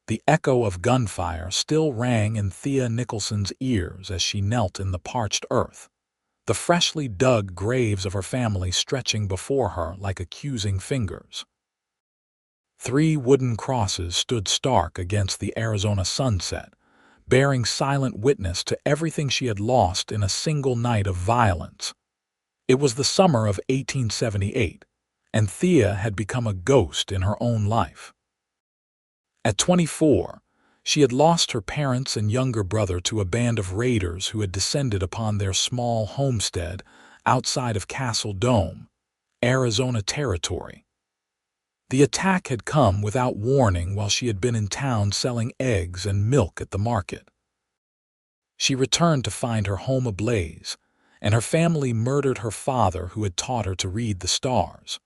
The echo of gunfire still rang in Thea Nicholson's ears as she knelt in the parched earth, the freshly dug graves of her family stretching before her like accusing fingers. 3 wooden crosses stood stark against the Arizona sunset, bearing silent witness to everything she had lost in a single night of violence. It was the summer of 1878, and Thea had become a ghost in her own life. At 24, she had lost her parents and younger brother to a band of raiders who had descended upon their small homestead outside of Castle Dome, Arizona territory. The attack had come without warning while she had been in town selling eggs and milk at the market. She returned to find her home ablaze, and her family murdered her father who had taught her to read the stars,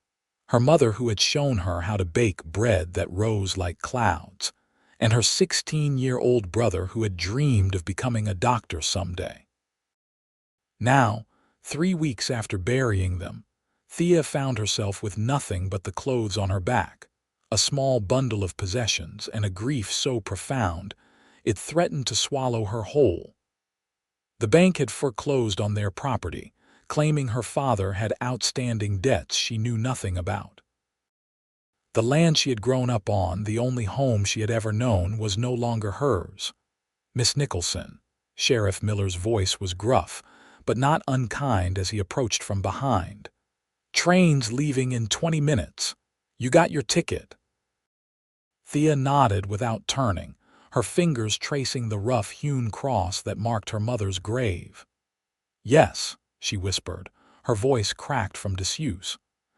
her mother who had shown her how to bake bread that rose like clouds, and her 16-year-old brother who had dreamed of becoming a doctor someday. Now, 3 weeks after burying them, Thea found herself with nothing but the clothes on her back, a small bundle of possessions, and a grief so profound it threatened to swallow her whole. The bank had foreclosed on their property, claiming her father had outstanding debts she knew nothing about. The land she had grown up on, the only home she had ever known, was no longer hers. "Miss Nicholson," Sheriff Miller's voice was gruff, but not unkind as he approached from behind. "Train's leaving in 20 minutes. You got your ticket?" Thea nodded without turning, her fingers tracing the rough-hewn cross that marked her mother's grave. "Yes," she whispered, her voice cracked from disuse.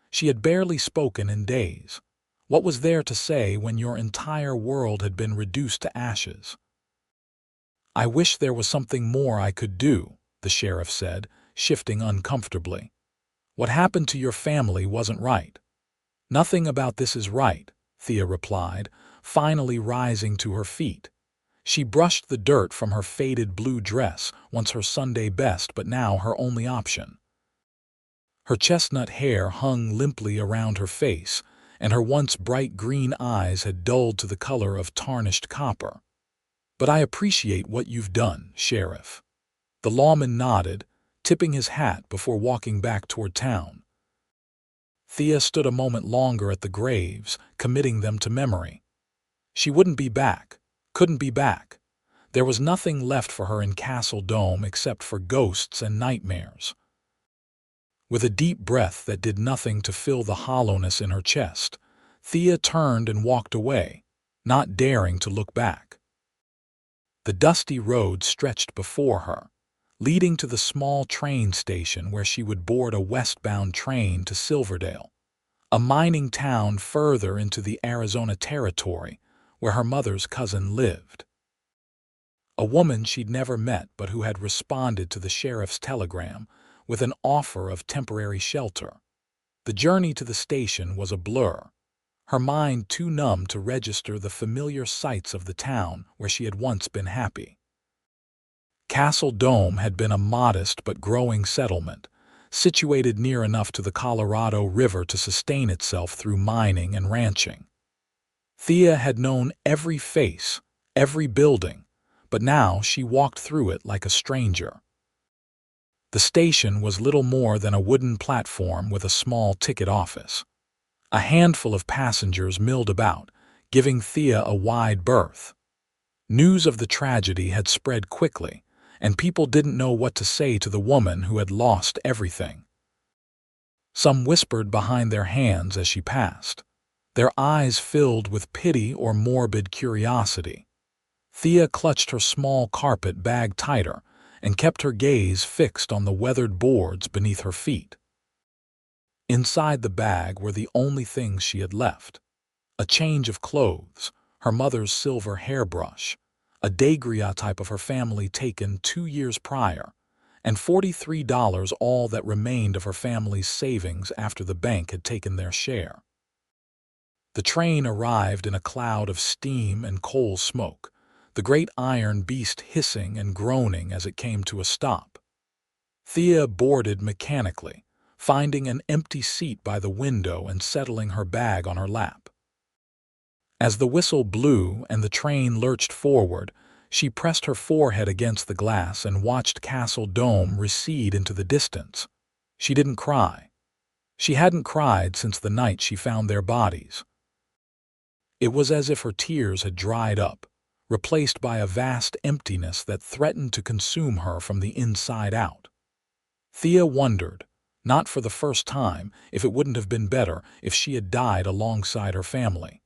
She had barely spoken in days. What was there to say when your entire world had been reduced to ashes? "I wish there was something more I could do," the sheriff said, shifting uncomfortably. "What happened to your family wasn't right." "Nothing about this is right," Thea replied, finally rising to her feet. She brushed the dirt from her faded blue dress, once her Sunday best but now her only option. Her chestnut hair hung limply around her face, and her once bright green eyes had dulled to the color of tarnished copper. "But I appreciate what you've done, Sheriff." The lawman nodded, tipping his hat before walking back toward town. Thea stood a moment longer at the graves, committing them to memory. She wouldn't be back, couldn't be back. There was nothing left for her in Castle Dome except for ghosts and nightmares. With a deep breath that did nothing to fill the hollowness in her chest, Thea turned and walked away, not daring to look back. The dusty road stretched before her, leading to the small train station where she would board a westbound train to Silverdale, a mining town further into the Arizona territory where her mother's cousin lived. A woman she'd never met but who had responded to the sheriff's telegram with an offer of temporary shelter. The journey to the station was a blur, her mind too numb to register the familiar sights of the town where she had once been happy. Castle Dome had been a modest but growing settlement, situated near enough to the Colorado River to sustain itself through mining and ranching. Thea had known every face, every building, but now she walked through it like a stranger. The station was little more than a wooden platform with a small ticket office. A handful of passengers milled about, giving Thea a wide berth. News of the tragedy had spread quickly, and people didn't know what to say to the woman who had lost everything. Some whispered behind their hands as she passed, their eyes filled with pity or morbid curiosity. Thea clutched her small carpet bag tighter and kept her gaze fixed on the weathered boards beneath her feet. Inside the bag were the only things she had left: a change of clothes, her mother's silver hairbrush, a daguerreotype of her family taken 2 years prior, and $43, all that remained of her family's savings after the bank had taken their share. The train arrived in a cloud of steam and coal smoke, the great iron beast hissing and groaning as it came to a stop. Thea boarded mechanically, finding an empty seat by the window and settling her bag on her lap. As the whistle blew and the train lurched forward, she pressed her forehead against the glass and watched Castle Dome recede into the distance. She didn't cry. She hadn't cried since the night she found their bodies. It was as if her tears had dried up, replaced by a vast emptiness that threatened to consume her from the inside out. Thea wondered, not for the first time, if it wouldn't have been better if she had died alongside her family.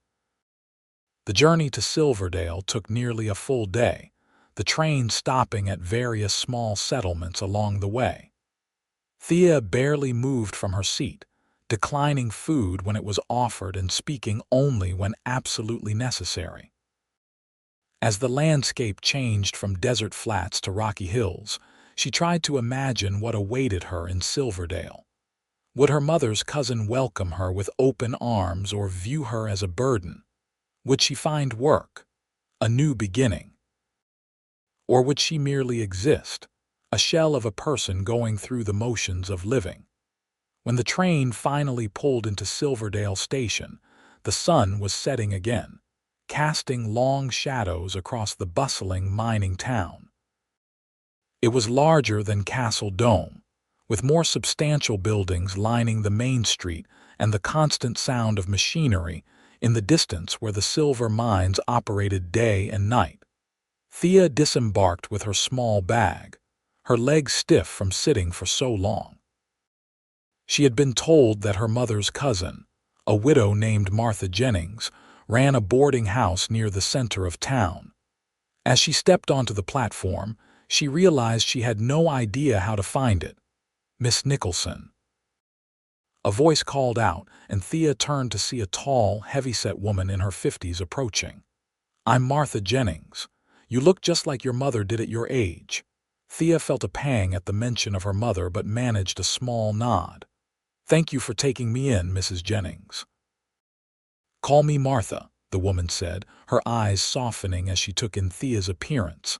The journey to Silverdale took nearly a full day, the train stopping at various small settlements along the way. Thea barely moved from her seat, declining food when it was offered and speaking only when absolutely necessary. As the landscape changed from desert flats to rocky hills, she tried to imagine what awaited her in Silverdale. Would her mother's cousin welcome her with open arms or view her as a burden? Would she find work, a new beginning? Or would she merely exist, a shell of a person going through the motions of living? When the train finally pulled into Silverdale Station, the sun was setting again, casting long shadows across the bustling mining town. It was larger than Castle Dome, with more substantial buildings lining the main street and the constant sound of machinery in the distance where the silver mines operated day and night. Thea disembarked with her small bag, her legs stiff from sitting for so long. She had been told that her mother's cousin, a widow named Martha Jennings, ran a boarding house near the center of town. As she stepped onto the platform, she realized she had no idea how to find it. "Miss Nicholson." A voice called out, and Thea turned to see a tall, heavy-set woman in her 50s approaching. "I'm Martha Jennings. You look just like your mother did at your age." Thea felt a pang at the mention of her mother but managed a small nod. "Thank you for taking me in, Mrs. Jennings." "Call me Martha," the woman said, her eyes softening as she took in Thea's appearance.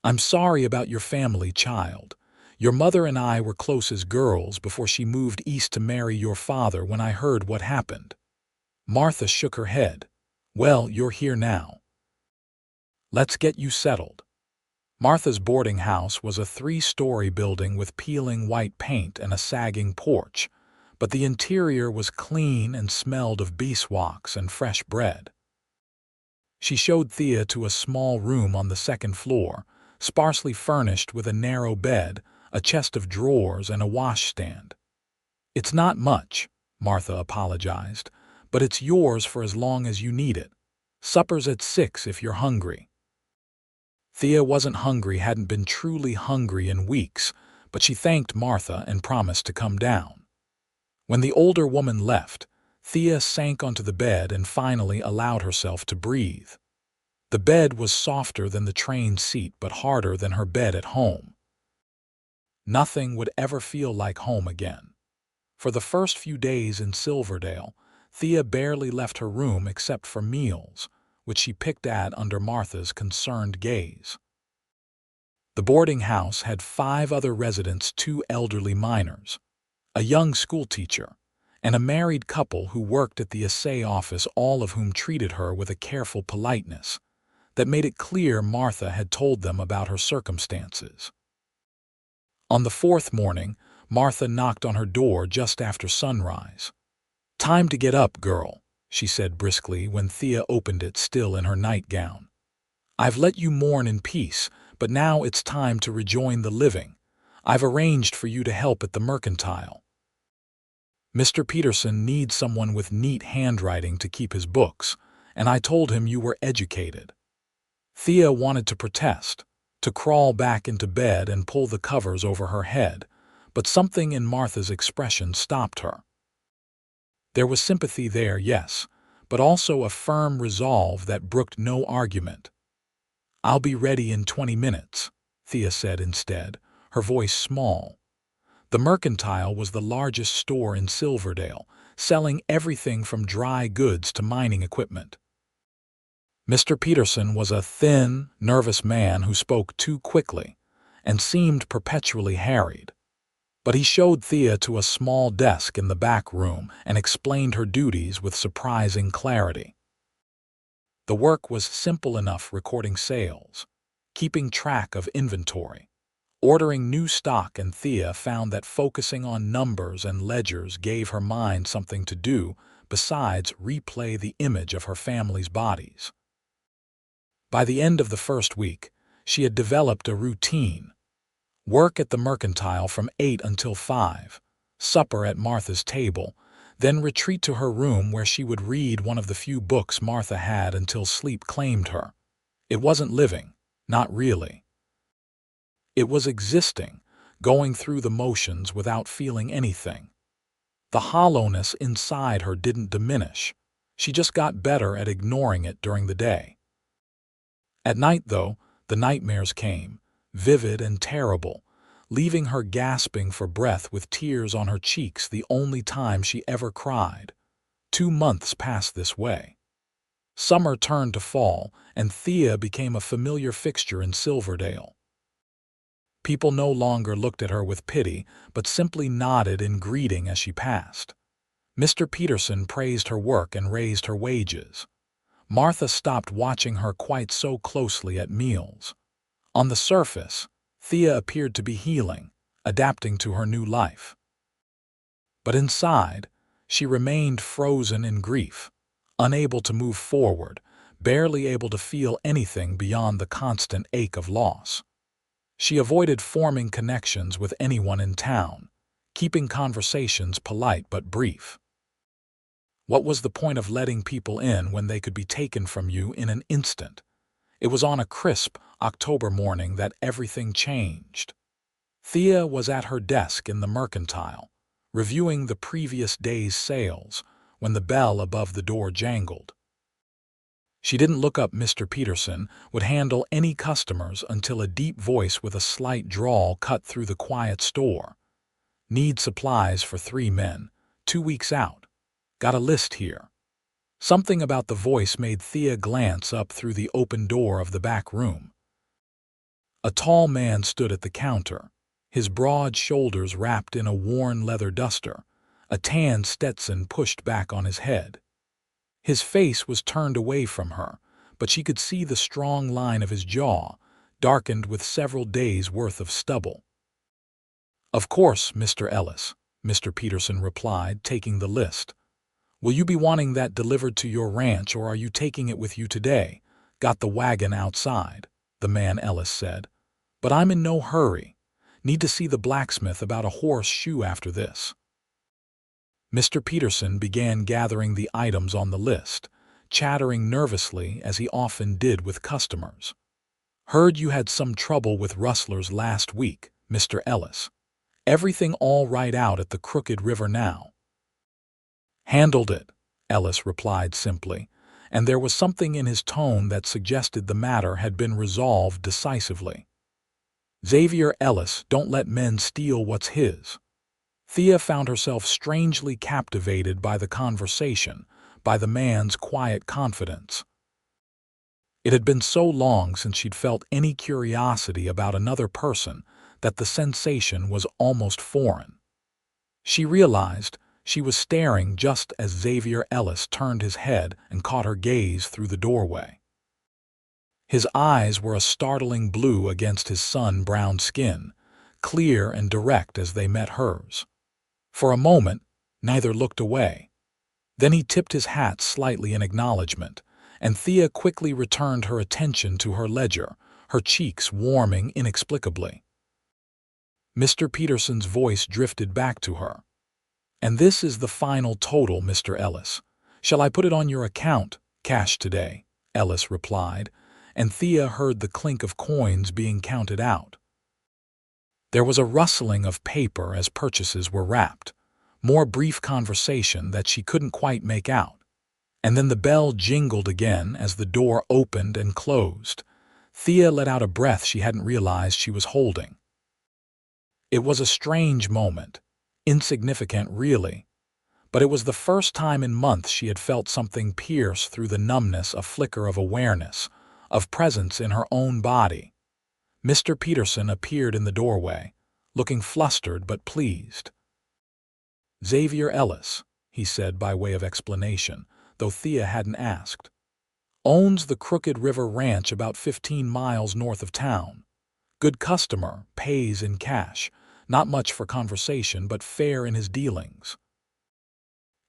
"I'm sorry about your family, child. Your mother and I were close as girls before she moved east to marry your father when I heard what happened." Martha shook her head. "Well, you're here now. Let's get you settled." Martha's boarding house was a 3-story building with peeling white paint and a sagging porch, but the interior was clean and smelled of beeswax and fresh bread. She showed Thea to a small room on the 2nd floor, sparsely furnished with a narrow bed, a chest of drawers, and a washstand. "It's not much," Martha apologized, "but it's yours for as long as you need it. Supper's at 6 if you're hungry." Thea wasn't hungry, hadn't been truly hungry in weeks, but she thanked Martha and promised to come down. When the older woman left, Thea sank onto the bed and finally allowed herself to breathe. The bed was softer than the train seat but harder than her bed at home. Nothing would ever feel like home again. For the first few days in Silverdale, Thea barely left her room except for meals, which she picked at under Martha's concerned gaze. The boarding house had 5 other residents, 2 elderly miners, a young schoolteacher, and a married couple who worked at the assay office, all of whom treated her with a careful politeness that made it clear Martha had told them about her circumstances. On the 4th morning, Martha knocked on her door just after sunrise. "Time to get up, girl," she said briskly when Thea opened it, still in her nightgown. "I've let you mourn in peace, but now it's time to rejoin the living. I've arranged for you to help at the mercantile. Mr. Peterson needs someone with neat handwriting to keep his books, and I told him you were educated." Thea wanted to protest, to crawl back into bed and pull the covers over her head, but something in Martha's expression stopped her. There was sympathy there, yes, but also a firm resolve that brooked no argument. "I'll be ready in 20 minutes, Thea said instead, her voice small. The mercantile was the largest store in Silverdale, selling everything from dry goods to mining equipment. Mr. Peterson was a thin, nervous man who spoke too quickly and seemed perpetually harried. But he showed Thea to a small desk in the back room and explained her duties with surprising clarity. The work was simple enough: recording sales, keeping track of inventory, ordering new stock, and Thea found that focusing on numbers and ledgers gave her mind something to do besides replay the image of her family's bodies. By the end of the first week, she had developed a routine: work at the mercantile from 8 until 5, supper at Martha's table, then retreat to her room where she would read one of the few books Martha had until sleep claimed her. It wasn't living, not really. It was existing, going through the motions without feeling anything. The hollowness inside her didn't diminish. She just got better at ignoring it during the day. At night, though, the nightmares came, vivid and terrible, leaving her gasping for breath with tears on her cheeks the only time she ever cried. 2 months passed this way. Summer turned to fall, and Thea became a familiar fixture in Silverdale. People no longer looked at her with pity, but simply nodded in greeting as she passed. Mr. Peterson praised her work and raised her wages. Martha stopped watching her quite so closely at meals. On the surface, Thea appeared to be healing, adapting to her new life. But inside, she remained frozen in grief, unable to move forward, barely able to feel anything beyond the constant ache of loss. She avoided forming connections with anyone in town, keeping conversations polite but brief. What was the point of letting people in when they could be taken from you in an instant? It was on a crisp October morning that everything changed. Thea was at her desk in the mercantile, reviewing the previous day's sales, when the bell above the door jangled. She didn't look up. Mr. Peterson would handle any customers until a deep voice with a slight drawl cut through the quiet store. "Need supplies for 3 men, 2 weeks out. Got a list here." Something about the voice made Thea glance up through the open door of the back room. A tall man stood at the counter, his broad shoulders wrapped in a worn leather duster, a tan Stetson pushed back on his head. His face was turned away from her, but she could see the strong line of his jaw, darkened with several days' worth of stubble. "Of course, Mr. Ellis," Mr. Peterson replied, taking the list. "Will you be wanting that delivered to your ranch, or are you taking it with you today?" "Got the wagon outside," the man Ellis said. "But I'm in no hurry. Need to see the blacksmith about a horse shoe after this." Mr. Peterson began gathering the items on the list, chattering nervously as he often did with customers. "Heard you had some trouble with rustlers last week, Mr. Ellis. Everything all right out at the Crooked River now?" "Handled it," Ellis replied simply, and there was something in his tone that suggested the matter had been resolved decisively. "Xavier Ellis don't let men steal what's his." Thea found herself strangely captivated by the conversation, by the man's quiet confidence. It had been so long since she'd felt any curiosity about another person that the sensation was almost foreign. She realized she was staring just as Xavier Ellis turned his head and caught her gaze through the doorway. His eyes were a startling blue against his sun-brown skin, clear and direct as they met hers. For a moment, neither looked away. Then he tipped his hat slightly in acknowledgement, and Thea quickly returned her attention to her ledger, her cheeks warming inexplicably. Mr. Peterson's voice drifted back to her. "And this is the final total, Mr. Ellis. Shall I put it on your account, cash today?" Ellis replied, and Thea heard the clink of coins being counted out. There was a rustling of paper as purchases were wrapped, more brief conversation that she couldn't quite make out. And then the bell jingled again as the door opened and closed. Thea let out a breath she hadn't realized she was holding. It was a strange moment, insignificant really, but it was the first time in months she had felt something pierce through the numbness, a flicker of awareness, of presence in her own body. Mr. Peterson appeared in the doorway, looking flustered but pleased. "Xavier Ellis," he said by way of explanation, though Thea hadn't asked. Owns the Crooked River Ranch about 15 miles north of town. Good customer, pays in cash. Not much for conversation, but fair in his dealings.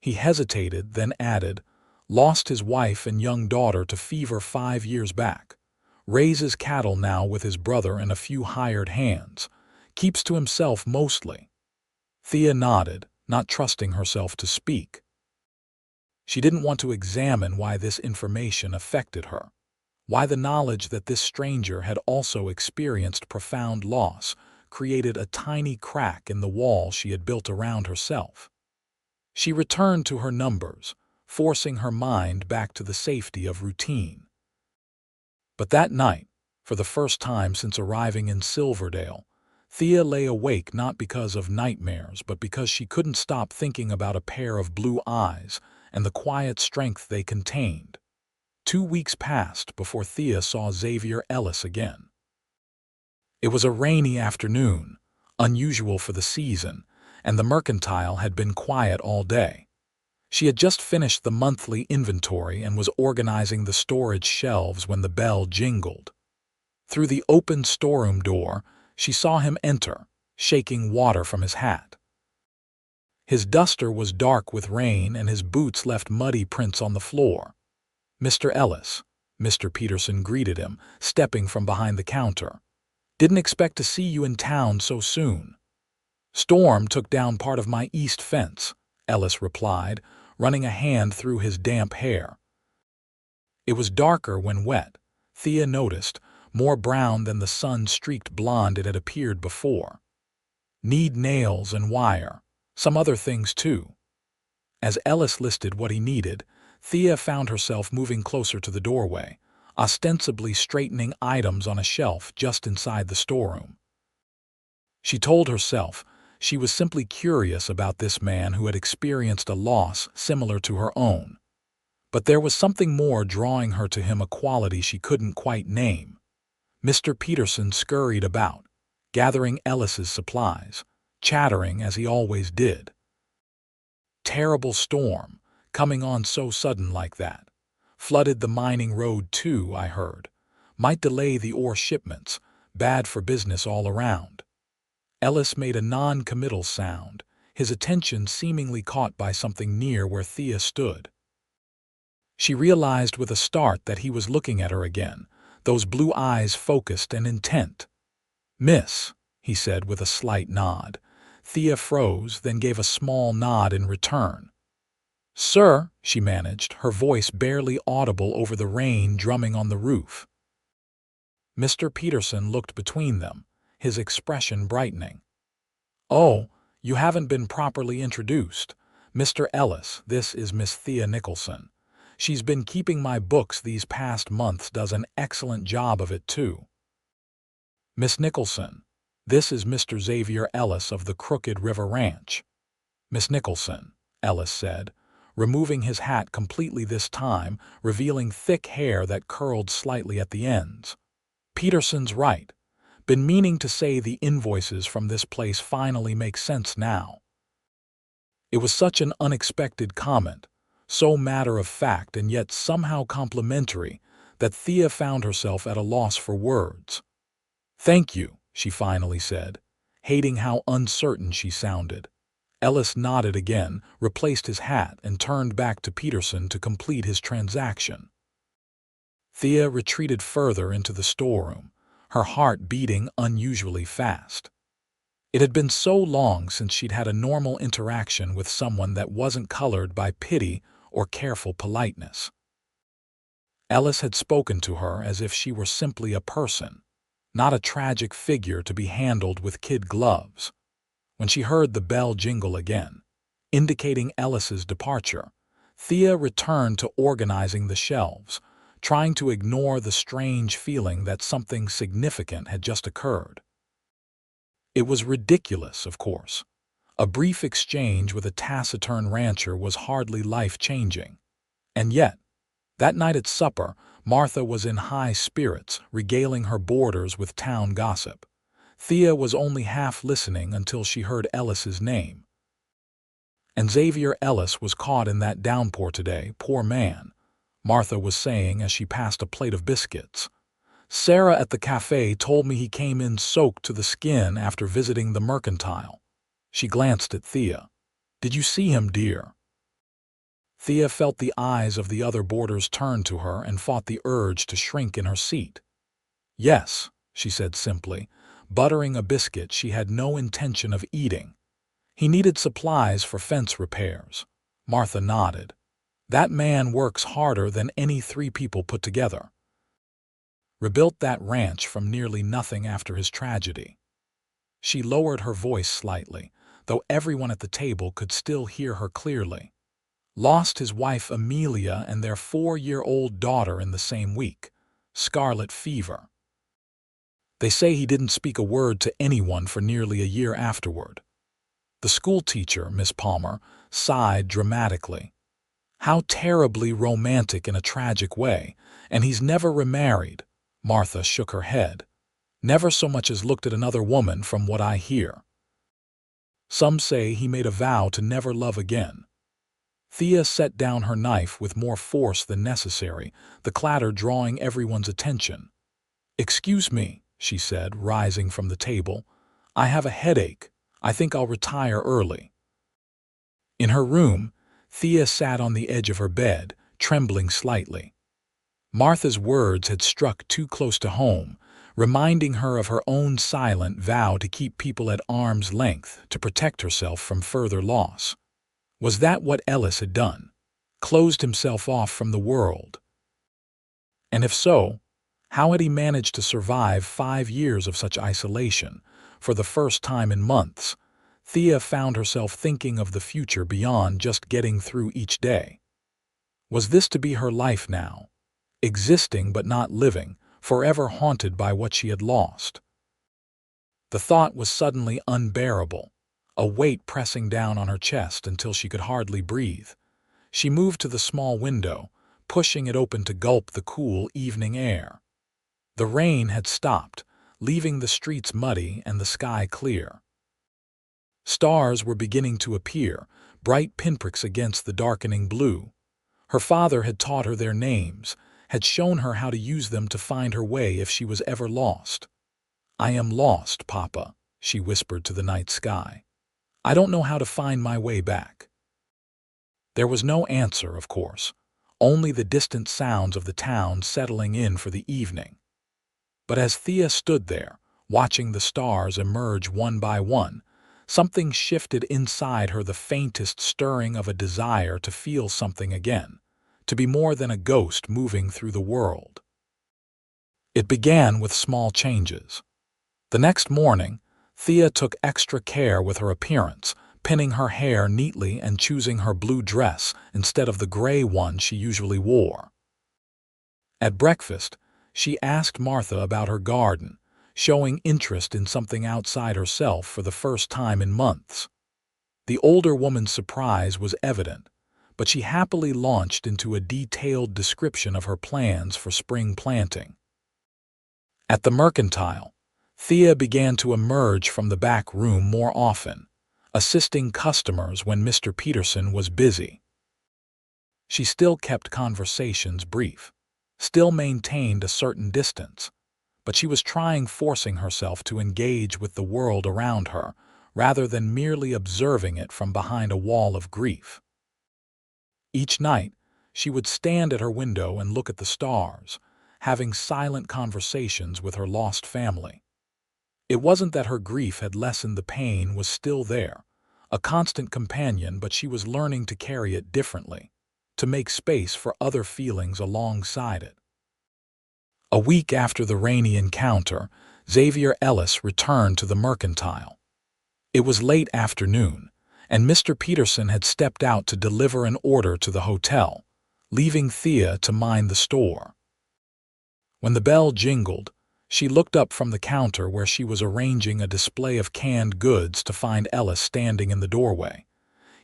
He hesitated, then added, lost his wife and young daughter to fever 5 years back. Raises cattle now with his brother and a few hired hands. Keeps to himself mostly. Thea nodded, not trusting herself to speak. She didn't want to examine why this information affected her. Why the knowledge that this stranger had also experienced profound loss created a tiny crack in the wall she had built around herself. She returned to her numbers, forcing her mind back to the safety of routine. But that night, for the first time since arriving in Silverdale, Thea lay awake not because of nightmares, but because she couldn't stop thinking about a pair of blue eyes and the quiet strength they contained. 2 weeks passed before Thea saw Xavier Ellis again. It was a rainy afternoon, unusual for the season, and the mercantile had been quiet all day. She had just finished the monthly inventory and was organizing the storage shelves when the bell jingled. Through the open storeroom door, she saw him enter, shaking water from his hat. His duster was dark with rain and his boots left muddy prints on the floor. "Mr. Ellis," Mr. Peterson greeted him, stepping from behind the counter. "Didn't expect to see you in town so soon." "Storm took down part of my east fence," Ellis replied, running a hand through his damp hair. It was darker when wet, Thea noticed, more brown than the sun-streaked blonde it had appeared before. "Need nails and wire. Some other things, too." As Ellis listed what he needed, Thea found herself moving closer to the doorway, ostensibly straightening items on a shelf just inside the storeroom. She told herself she was simply curious about this man who had experienced a loss similar to her own. But there was something more drawing her to him, a quality she couldn't quite name. Mr. Peterson scurried about, gathering Ellis's supplies, chattering as he always did. Terrible storm, coming on so sudden like that. Flooded the mining road too, I heard. Might delay the ore shipments, bad for business all around. Ellis made a non-committal sound, his attention seemingly caught by something near where Thea stood. She realized with a start that he was looking at her again, those blue eyes focused and intent. "Miss," he said with a slight nod. Thea froze, then gave a small nod in return. "Sir," she managed, her voice barely audible over the rain drumming on the roof. Mr. Peterson looked between them, his expression brightening. "Oh, you haven't been properly introduced. Mr. Ellis, this is Miss Thea Nicholson. She's been keeping my books these past months, does an excellent job of it too." "Miss Nicholson, this is Mr. Xavier Ellis of the Crooked River Ranch." "Miss Nicholson," Ellis said, removing his hat completely this time, revealing thick hair that curled slightly at the ends. "Peterson's right. Been meaning to say the invoices from this place finally make sense now." It was such an unexpected comment, so matter-of-fact and yet somehow complimentary, that Thea found herself at a loss for words. "Thank you," she finally said, hating how uncertain she sounded. Ellis nodded again, replaced his hat, and turned back to Peterson to complete his transaction. Thea retreated further into the storeroom, her heart beating unusually fast. It had been so long since she'd had a normal interaction with someone that wasn't colored by pity or careful politeness. Ellis had spoken to her as if she were simply a person, not a tragic figure to be handled with kid gloves. When she heard the bell jingle again, indicating Ellis's departure, Thea returned to organizing the shelves, trying to ignore the strange feeling that something significant had just occurred. It was ridiculous, of course. A brief exchange with a taciturn rancher was hardly life-changing. And yet, that night at supper, Martha was in high spirits, regaling her boarders with town gossip. Thea was only half listening until she heard Ellis's name. "And Xavier Ellis was caught in that downpour today, poor man. Martha was saying as she passed a plate of biscuits. Sarah at the cafe told me he came in soaked to the skin after visiting the mercantile. She glanced at Thea. Did you see him, dear? Thea felt the eyes of the other boarders turn to her and fought the urge to shrink in her seat. Yes, she said simply, buttering a biscuit she had no intention of eating. He needed supplies for fence repairs. Martha nodded. That man works harder than any 3 people put together. Rebuilt that ranch from nearly nothing after his tragedy. She lowered her voice slightly, though everyone at the table could still hear her clearly. Lost his wife Amelia and their 4-year-old daughter in the same week. Scarlet fever. They say he didn't speak a word to anyone for nearly a year afterward. The schoolteacher, Miss Palmer, sighed dramatically. How terribly romantic in a tragic way, and he's never remarried. Martha shook her head. Never so much as looked at another woman from what I hear. Some say he made a vow to never love again. Thea set down her knife with more force than necessary, the clatter drawing everyone's attention. Excuse me, she said, rising from the table. I have a headache. I think I'll retire early. In her room, Thea sat on the edge of her bed, trembling slightly. Martha's words had struck too close to home, reminding her of her own silent vow to keep people at arm's length to protect herself from further loss. Was that what Ellis had done? Closed himself off from the world? And if so, how had he managed to survive 5 years of such isolation? For the first time in months, Thea found herself thinking of the future beyond just getting through each day. Was this to be her life now? Existing but not living, forever haunted by what she had lost. The thought was suddenly unbearable, a weight pressing down on her chest until she could hardly breathe. She moved to the small window, pushing it open to gulp the cool evening air. The rain had stopped, leaving the streets muddy and the sky clear. Stars were beginning to appear, bright pinpricks against the darkening blue. Her father had taught her their names, had shown her how to use them to find her way if she was ever lost. I am lost, Papa, she whispered to the night sky. I don't know how to find my way back. There was no answer, of course, only the distant sounds of the town settling in for the evening. But as Thea stood there, watching the stars emerge one by one, something shifted inside her, the faintest stirring of a desire to feel something again, to be more than a ghost moving through the world. It began with small changes. The next morning, Thea took extra care with her appearance, pinning her hair neatly and choosing her blue dress instead of the gray one she usually wore. At breakfast, she asked Martha about her garden, showing interest in something outside herself for the first time in months. The older woman's surprise was evident, but she happily launched into a detailed description of her plans for spring planting. At the mercantile, Thea began to emerge from the back room more often, assisting customers when Mr. Peterson was busy. She still kept conversations brief, still maintained a certain distance, but she was forcing herself to engage with the world around her rather than merely observing it from behind a wall of grief. Each night, she would stand at her window and look at the stars, having silent conversations with her lost family. It wasn't that her grief had lessened, the pain was still there, a constant companion, but she was learning to carry it differently, to make space for other feelings alongside it. A week after the rainy encounter, Xavier Ellis returned to the mercantile. It was late afternoon, and Mr. Peterson had stepped out to deliver an order to the hotel, leaving Thea to mind the store. When the bell jingled, she looked up from the counter where she was arranging a display of canned goods to find Ellis standing in the doorway.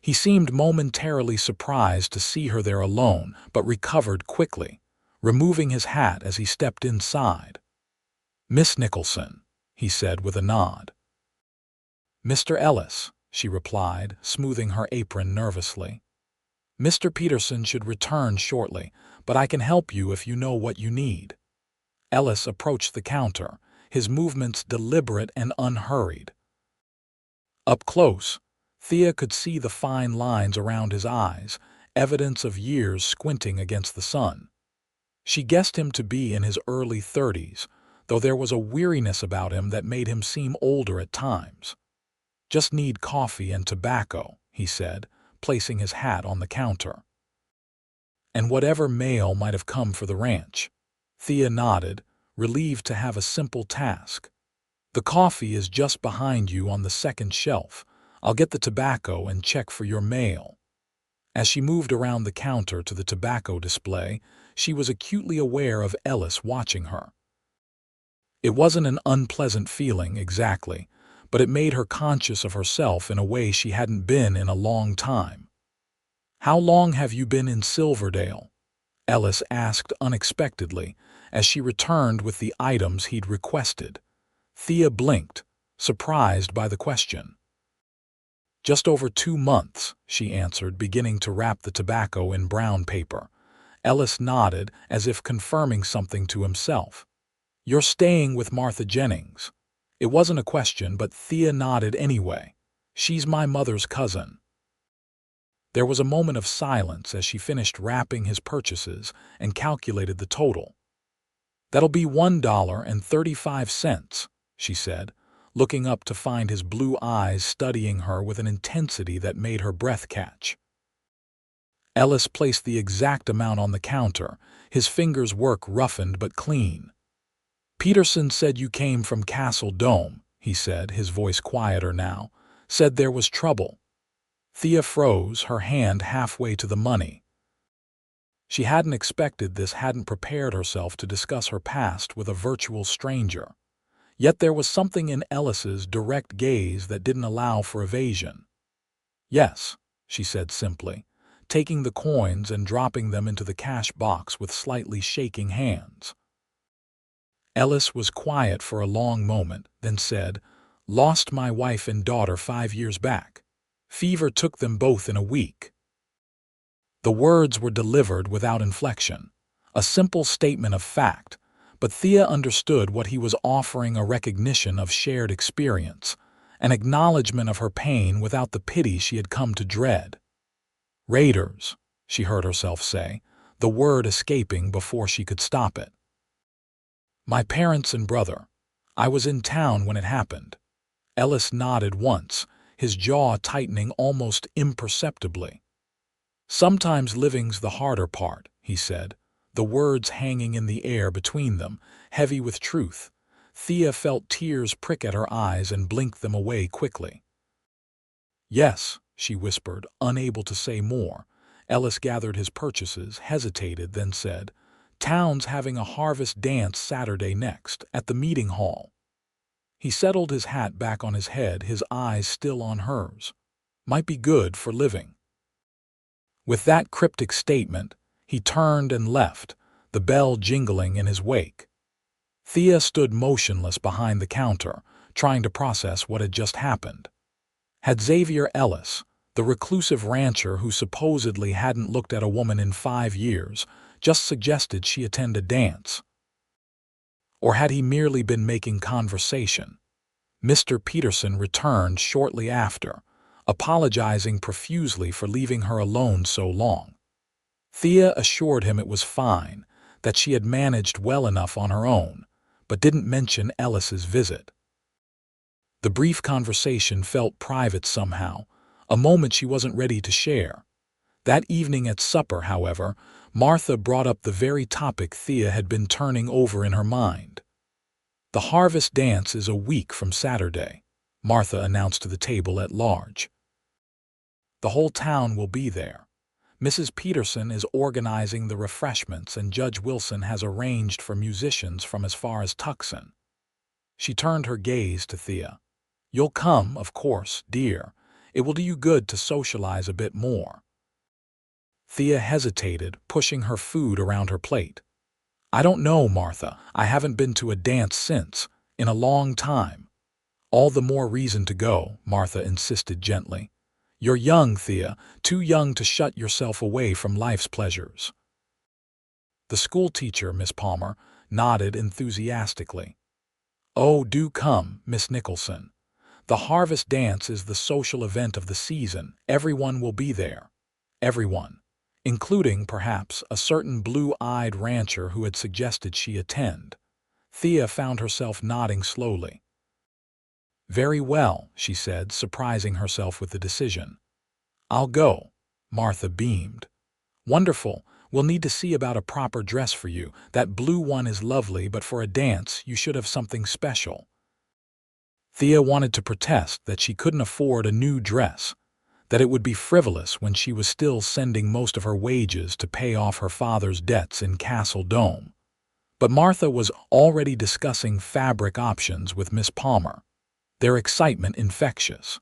He seemed momentarily surprised to see her there alone, but recovered quickly, removing his hat as he stepped inside. "Miss Nicholson," he said with a nod. "Mr. Ellis," she replied, smoothing her apron nervously. "Mr. Peterson should return shortly, but I can help you if you know what you need." Ellis approached the counter, his movements deliberate and unhurried. Up close, Thea could see the fine lines around his eyes, evidence of years squinting against the sun. She guessed him to be in his early 30s, though there was a weariness about him that made him seem older at times. "Just need coffee and tobacco," he said, placing his hat on the counter. "And whatever mail might have come for the ranch." Thea nodded, relieved to have a simple task. "The coffee is just behind you on the second shelf. I'll get the tobacco and check for your mail." As she moved around the counter to the tobacco display, she was acutely aware of Ellis watching her. It wasn't an unpleasant feeling, exactly, but it made her conscious of herself in a way she hadn't been in a long time. "How long have you been in Silverdale?" Ellis asked unexpectedly, as she returned with the items he'd requested. Thea blinked, surprised by the question. "Just over 2 months," she answered, beginning to wrap the tobacco in brown paper. Ellis nodded, as if confirming something to himself. "You're staying with Martha Jennings." It wasn't a question, but Thea nodded anyway. "She's my mother's cousin." There was a moment of silence as she finished wrapping his purchases and calculated the total. "That'll be $1.35, she said, looking up to find his blue eyes studying her with an intensity that made her breath catch. Ellis placed the exact amount on the counter, his fingers' work roughened but clean. "Peterson said you came from Castle Dome," he said, his voice quieter now. "Said there was trouble." Thea froze, her hand halfway to the money. She hadn't expected this, hadn't prepared herself to discuss her past with a virtual stranger. Yet there was something in Ellis's direct gaze that didn't allow for evasion. "Yes," she said simply, taking the coins and dropping them into the cash box with slightly shaking hands. Ellis was quiet for a long moment, then said, "Lost my wife and daughter 5 years back. Fever took them both in a week." The words were delivered without inflection, a simple statement of fact, but Thea understood what he was offering: a recognition of shared experience, an acknowledgement of her pain without the pity she had come to dread. "Raiders," she heard herself say, the word escaping before she could stop it. "My parents and brother. I was in town when it happened." Ellis nodded once, his jaw tightening almost imperceptibly. "Sometimes living's the harder part," he said, the words hanging in the air between them, heavy with truth. Thea felt tears prick at her eyes and blinked them away quickly. "Yes," she whispered, unable to say more. Ellis gathered his purchases, hesitated, then said, "Town's having a harvest dance Saturday next, at the meeting hall." He settled his hat back on his head, his eyes still on hers. "Might be good for living." With that cryptic statement, he turned and left, the bell jingling in his wake. Thea stood motionless behind the counter, trying to process what had just happened. Had Xavier Ellis, the reclusive rancher who supposedly hadn't looked at a woman in 5 years, just suggested she attend a dance? Or had he merely been making conversation? Mr. Peterson returned shortly after, apologizing profusely for leaving her alone so long. Thea assured him it was fine, that she had managed well enough on her own, but didn't mention Ellis's visit. The brief conversation felt private somehow, a moment she wasn't ready to share. That evening at supper, however, Martha brought up the very topic Thea had been turning over in her mind. "The harvest dance is a week from Saturday," Martha announced to the table at large. "The whole town will be there. Mrs. Peterson is organizing the refreshments, and Judge Wilson has arranged for musicians from as far as Tucson." She turned her gaze to Thea. "You'll come, of course, dear. It will do you good to socialize a bit more." Thea hesitated, pushing her food around her plate. "I don't know, Martha. I haven't been to a dance in a long time." "All the more reason to go," Martha insisted gently. "You're young, Thea, too young to shut yourself away from life's pleasures." The schoolteacher, Miss Palmer, nodded enthusiastically. "Oh, do come, Miss Nicholson. The harvest dance is the social event of the season. Everyone will be there. Everyone, including, perhaps, a certain blue-eyed rancher who had suggested she attend." Thea found herself nodding slowly. "Very well," she said, surprising herself with the decision. "I'll go." Martha beamed. "Wonderful. We'll need to see about a proper dress for you. That blue one is lovely, but for a dance, you should have something special." Thea wanted to protest that she couldn't afford a new dress, that it would be frivolous when she was still sending most of her wages to pay off her father's debts in Castle Dome. But Martha was already discussing fabric options with Miss Palmer, their excitement infectious.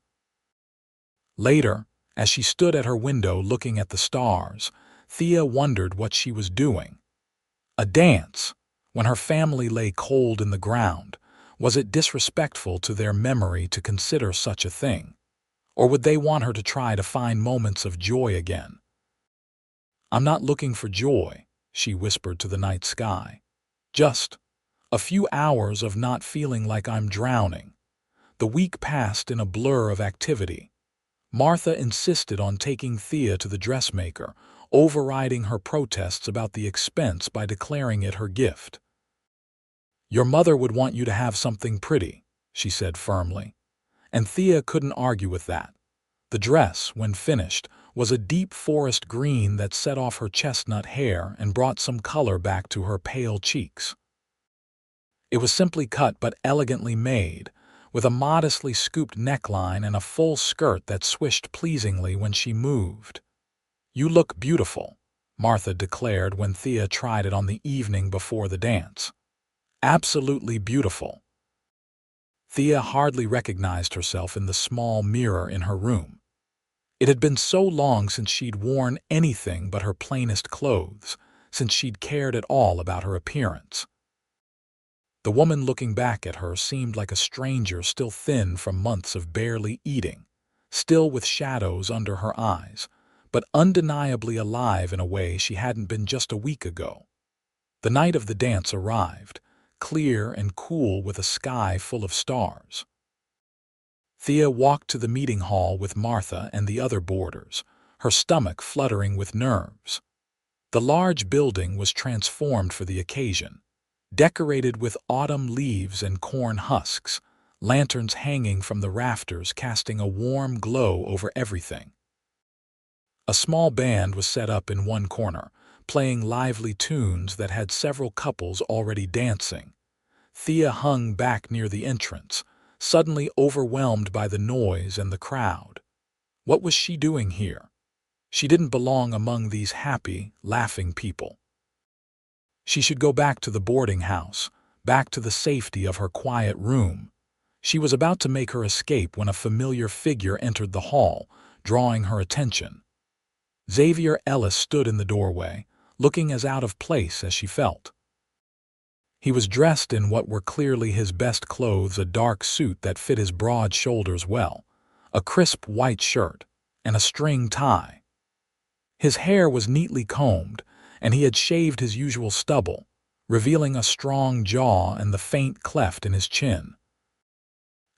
Later, as she stood at her window looking at the stars, Thea wondered what she was doing. A dance, when her family lay cold in the ground. Was it disrespectful to their memory to consider such a thing? Or would they want her to try to find moments of joy again? "I'm not looking for joy," she whispered to the night sky. "Just a few hours of not feeling like I'm drowning." The week passed in a blur of activity. Martha insisted on taking Thea to the dressmaker, overriding her protests about the expense by declaring it her gift. "Your mother would want you to have something pretty," she said firmly. And Thea couldn't argue with that. The dress, when finished, was a deep forest green that set off her chestnut hair and brought some color back to her pale cheeks. It was simply cut but elegantly made, with a modestly scooped neckline and a full skirt that swished pleasingly when she moved. "You look beautiful," Martha declared when Thea tried it on the evening before the dance. "Absolutely beautiful." Thea hardly recognized herself in the small mirror in her room. It had been so long since she'd worn anything but her plainest clothes, since she'd cared at all about her appearance. The woman looking back at her seemed like a stranger still thin from months of barely eating, still with shadows under her eyes, but undeniably alive in a way she hadn't been just a week ago. The night of the dance arrived, clear and cool with a sky full of stars. Thea walked to the meeting hall with Martha and the other boarders, her stomach fluttering with nerves. The large building was transformed for the occasion, decorated with autumn leaves and corn husks, lanterns hanging from the rafters casting a warm glow over everything. A small band was set up in one corner, playing lively tunes that had several couples already dancing. Thea hung back near the entrance, suddenly overwhelmed by the noise and the crowd. What was she doing here? She didn't belong among these happy, laughing people. She should go back to the boarding house, back to the safety of her quiet room. She was about to make her escape when a familiar figure entered the hall, drawing her attention. Xavier Ellis stood in the doorway, looking as out of place as she felt. He was dressed in what were clearly his best clothes, a dark suit that fit his broad shoulders well, a crisp white shirt, and a string tie. His hair was neatly combed, and he had shaved his usual stubble, revealing a strong jaw and the faint cleft in his chin.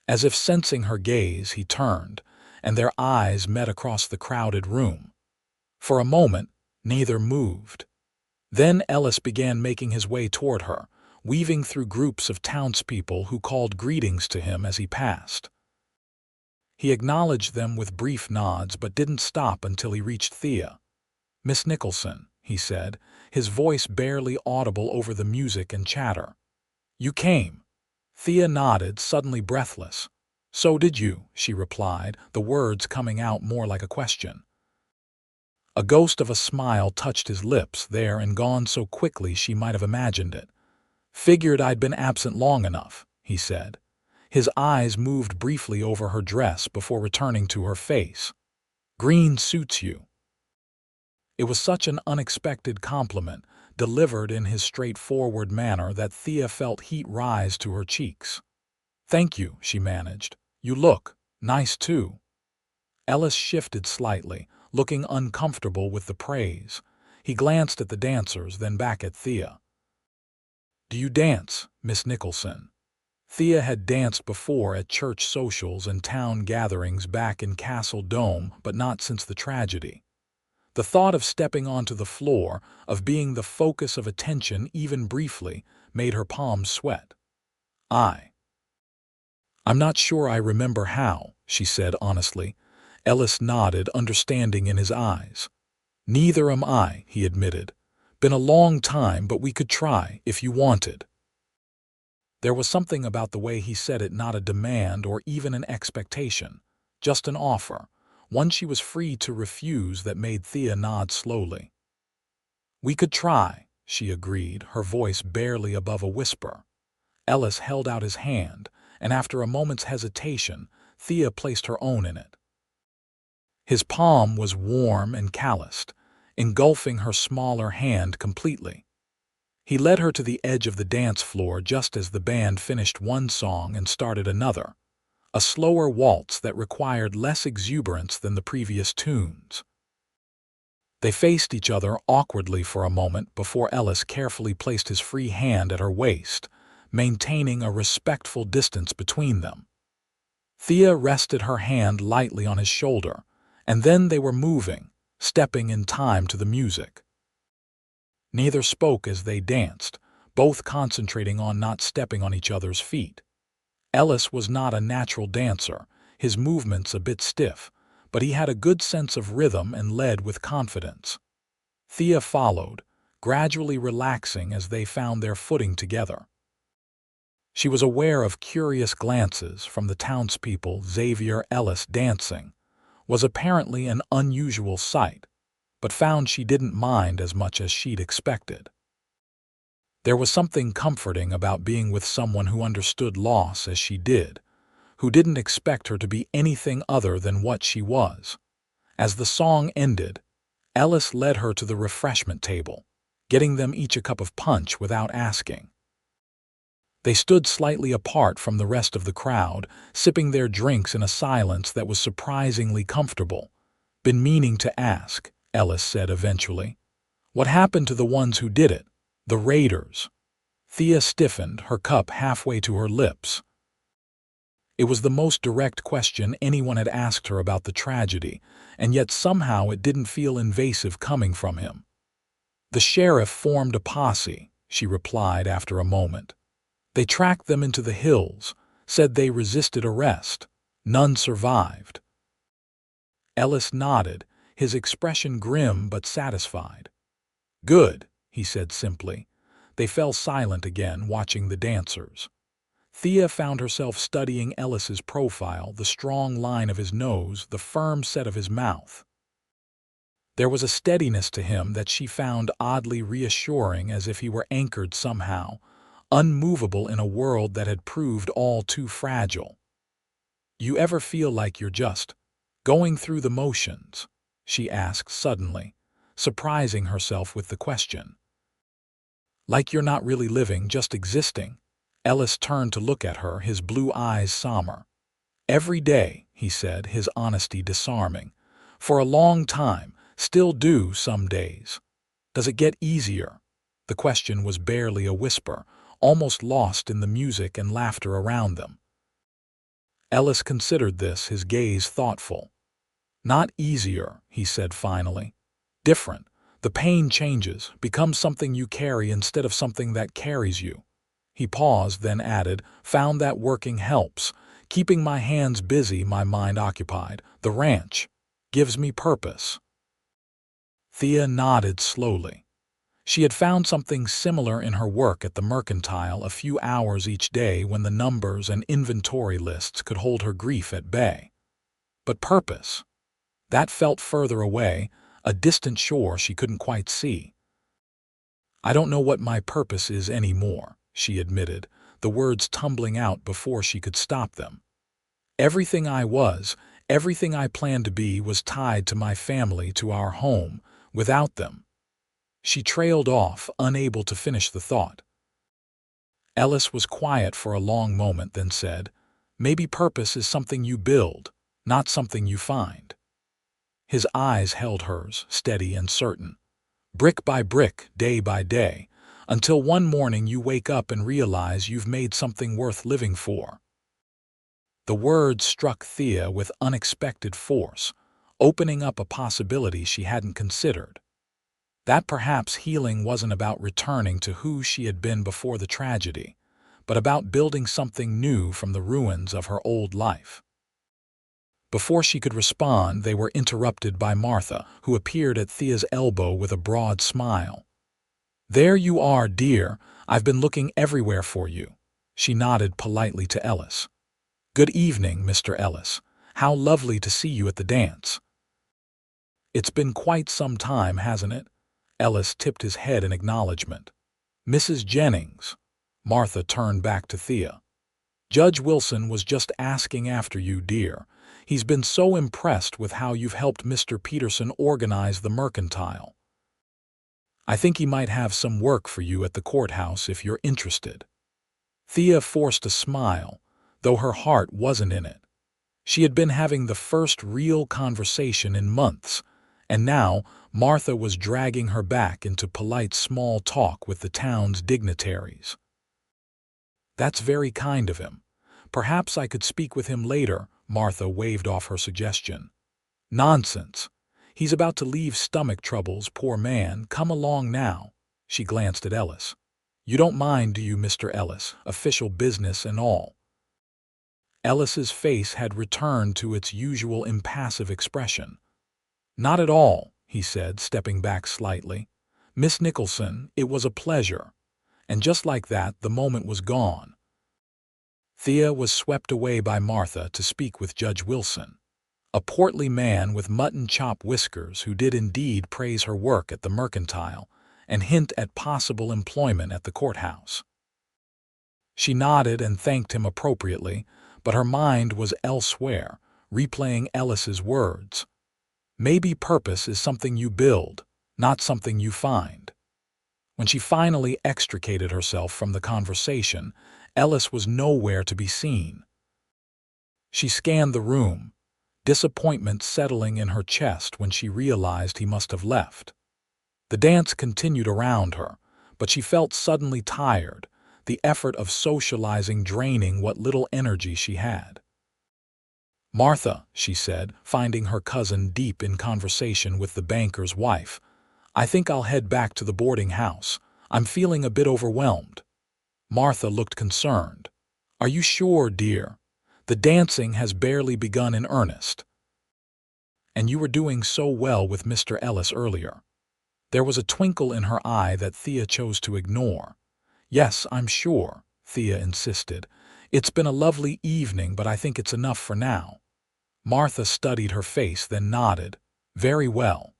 As if sensing her gaze, he turned, and their eyes met across the crowded room. For a moment, neither moved. Then Ellis began making his way toward her, weaving through groups of townspeople who called greetings to him as he passed. He acknowledged them with brief nods but didn't stop until he reached Thea. "Miss Nicholson," he said, his voice barely audible over the music and chatter. "You came." Thea nodded, suddenly breathless. "So did you," she replied, the words coming out more like a question. A ghost of a smile touched his lips there and gone so quickly she might have imagined it. "Figured I'd been absent long enough," he said. His eyes moved briefly over her dress before returning to her face. "Green suits you." It was such an unexpected compliment, delivered in his straightforward manner, that Thea felt heat rise to her cheeks. "Thank you," she managed. "You look nice too." Ellis shifted slightly, looking uncomfortable with the praise. He glanced at the dancers, then back at Thea. "Do you dance, Miss Nicholson?" Thea had danced before at church socials and town gatherings back in Castle Dome, but not since the tragedy. The thought of stepping onto the floor, of being the focus of attention even briefly, made her palms sweat. "I'm not sure I remember how," she said honestly. Ellis nodded, understanding in his eyes. "Neither am I," he admitted. "Been a long time, but we could try, if you wanted." There was something about the way he said it, not a demand or even an expectation, just an offer, one she was free to refuse, that made Thea nod slowly. "We could try," she agreed, her voice barely above a whisper. Ellis held out his hand, and after a moment's hesitation, Thea placed her own in it. His palm was warm and calloused, engulfing her smaller hand completely. He led her to the edge of the dance floor just as the band finished one song and started another, a slower waltz that required less exuberance than the previous tunes. They faced each other awkwardly for a moment before Ellis carefully placed his free hand at her waist, maintaining a respectful distance between them. Thea rested her hand lightly on his shoulder, and then they were moving, stepping in time to the music. Neither spoke as they danced, both concentrating on not stepping on each other's feet. Ellis was not a natural dancer, his movements a bit stiff, but he had a good sense of rhythm and led with confidence. Thea followed, gradually relaxing as they found their footing together. She was aware of curious glances from the townspeople. Xavier Ellis dancing was apparently an unusual sight, but found she didn't mind as much as she'd expected. There was something comforting about being with someone who understood loss as she did, who didn't expect her to be anything other than what she was. As the song ended, Ellis led her to the refreshment table, getting them each a cup of punch without asking. They stood slightly apart from the rest of the crowd, sipping their drinks in a silence that was surprisingly comfortable. "Been meaning to ask," Ellis said eventually. "What happened to the ones who did it? The raiders?" Thea stiffened, her cup halfway to her lips. It was the most direct question anyone had asked her about the tragedy, and yet somehow it didn't feel invasive coming from him. "The sheriff formed a posse," she replied after a moment. "They tracked them into the hills, said they resisted arrest. None survived." Ellis nodded, his expression grim but satisfied. "Good," he said simply. They fell silent again, watching the dancers. Thea found herself studying Ellis's profile, the strong line of his nose, the firm set of his mouth. There was a steadiness to him that she found oddly reassuring, as if he were anchored somehow, unmovable in a world that had proved all too fragile. "You ever feel like you're just going through the motions?" she asked suddenly, surprising herself with the question. "Like you're not really living, just existing?" Ellis turned to look at her, his blue eyes somber. "Every day," he said, his honesty disarming. "For a long time, still do some days." "Does it get easier?" The question was barely a whisper, almost lost in the music and laughter around them. Ellis considered this, his gaze thoughtful. "Not easier," he said finally. "Different. The pain changes, becomes something you carry instead of something that carries you." He paused, then added, "Found that working helps. Keeping my hands busy, my mind occupied. The ranch gives me purpose." Thea nodded slowly. She had found something similar in her work at the mercantile, a few hours each day when the numbers and inventory lists could hold her grief at bay. But purpose? That felt further away, a distant shore she couldn't quite see. "I don't know what my purpose is anymore," she admitted, the words tumbling out before she could stop them. "Everything I was, everything I planned to be was tied to my family, to our home. Without them—" She trailed off, unable to finish the thought. Ellis was quiet for a long moment, then said, "Maybe purpose is something you build, not something you find." His eyes held hers, steady and certain. brick by brick, day by day, until one morning you wake up and realize you've made something worth living for. The words struck Thea with unexpected force, opening up a possibility she hadn't considered. That perhaps healing wasn't about returning to who she had been before the tragedy, but about building something new from the ruins of her old life. Before she could respond, they were interrupted by Martha, who appeared at Thea's elbow with a broad smile. "There you are, dear. I've been looking everywhere for you." She nodded politely to Ellis. "Good evening, Mr. Ellis. How lovely to see you at the dance." "It's been quite some time, hasn't it?" Ellis tipped his head in acknowledgement. "Mrs. Jennings." Martha turned back to Thea. "Judge Wilson was just asking after you, dear. He's been so impressed with how you've helped Mr. Peterson organize the mercantile. I think he might have some work for you at the courthouse if you're interested." Thea forced a smile, though her heart wasn't in it. She had been having the first real conversation in months, and now Martha was dragging her back into polite small talk with the town's dignitaries. "That's very kind of him. Perhaps I could speak with him later," Martha waved off her suggestion. "Nonsense. He's about to leave stomach troubles, poor man. Come along now." She glanced at Ellis. "You don't mind, do you, Mr. Ellis? Official business and all." Ellis's face had returned to its usual impassive expression. "Not at all," he said, stepping back slightly. "Miss Nicholson, it was a pleasure." And just like that, the moment was gone. Thea was swept away by Martha to speak with Judge Wilson, a portly man with mutton chop whiskers who did indeed praise her work at the mercantile and hint at possible employment at the courthouse. She nodded and thanked him appropriately, but her mind was elsewhere, replaying Ellis's words. "Maybe purpose is something you build, not something you find." When she finally extricated herself from the conversation, Ellis was nowhere to be seen. She scanned the room, disappointment settling in her chest when she realized he must have left. The dance continued around her, but she felt suddenly tired, the effort of socializing draining what little energy she had. "Martha," she said, finding her cousin deep in conversation with the banker's wife, "I think I'll head back to the boarding house. I'm feeling a bit overwhelmed." Martha looked concerned. "Are you sure, dear? The dancing has barely begun in earnest. And you were doing so well with Mr. Ellis earlier." There was a twinkle in her eye that Thea chose to ignore. "Yes, I'm sure," Thea insisted. "It's been a lovely evening, but I think it's enough for now." Martha studied her face, then nodded. "Very well.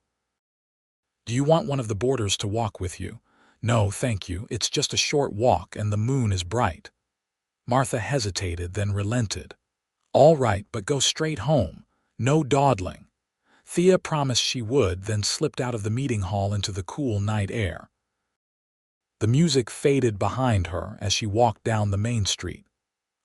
Do you want one of the boarders to walk with you?" "No, thank you. It's just a short walk and the moon is bright." Martha hesitated, then relented. "All right, but go straight home. No dawdling." Thea promised she would, then slipped out of the meeting hall into the cool night air. The music faded behind her as she walked down the main street,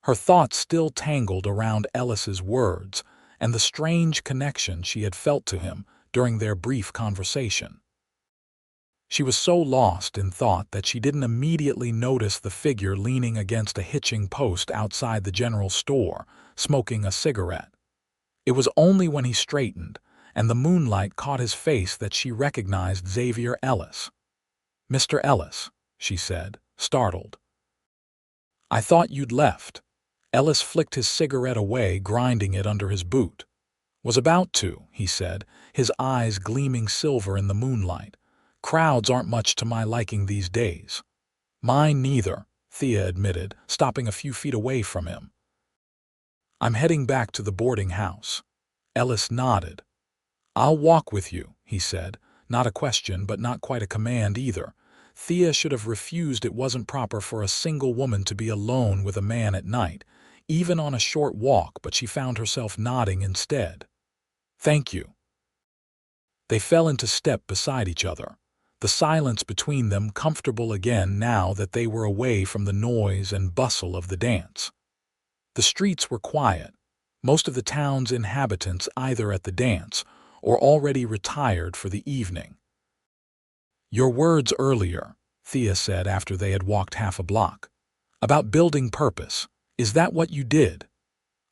her thoughts still tangled around Ellis's words and the strange connection she had felt to him during their brief conversation. She was so lost in thought that she didn't immediately notice the figure leaning against a hitching post outside the general store, smoking a cigarette. It was only when he straightened and the moonlight caught his face that she recognized Xavier Ellis. "Mr. Ellis," she said, startled. "I thought you'd left." Ellis flicked his cigarette away, grinding it under his boot. "Was about to," he said, his eyes gleaming silver in the moonlight. "Crowds aren't much to my liking these days." "Mine neither," Thea admitted, stopping a few feet away from him. "I'm heading back to the boarding house." Ellis nodded. "I'll walk with you," he said, not a question but not quite a command either. Thea should have refused. It wasn't proper for a single woman to be alone with a man at night, even on a short walk, but she found herself nodding instead. "Thank you." They fell into step beside each other, the silence between them comfortable again now that they were away from the noise and bustle of the dance. The streets were quiet, most of the town's inhabitants either at the dance or already retired for the evening. "Your words earlier," Thea said after they had walked half a block. "About building purpose. Is that what you did?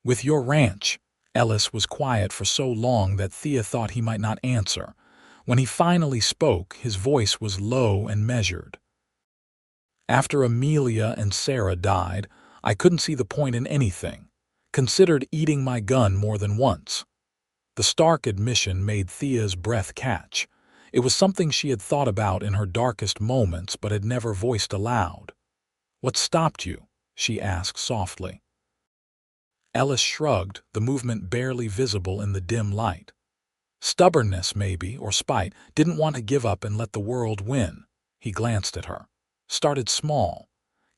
With your ranch?" Ellis was quiet for so long that Thea thought he might not answer. When he finally spoke, his voice was low and measured. "After Amelia and Sarah died, I couldn't see the point in anything. Considered eating my gun more than once." The stark admission made Thea's breath catch. It was something she had thought about in her darkest moments but had never voiced aloud. "What stopped you?" she asked softly. Ellis shrugged, the movement barely visible in the dim light. "Stubbornness, maybe, or spite. Didn't want to give up and let the world win." He glanced at her. "Started small.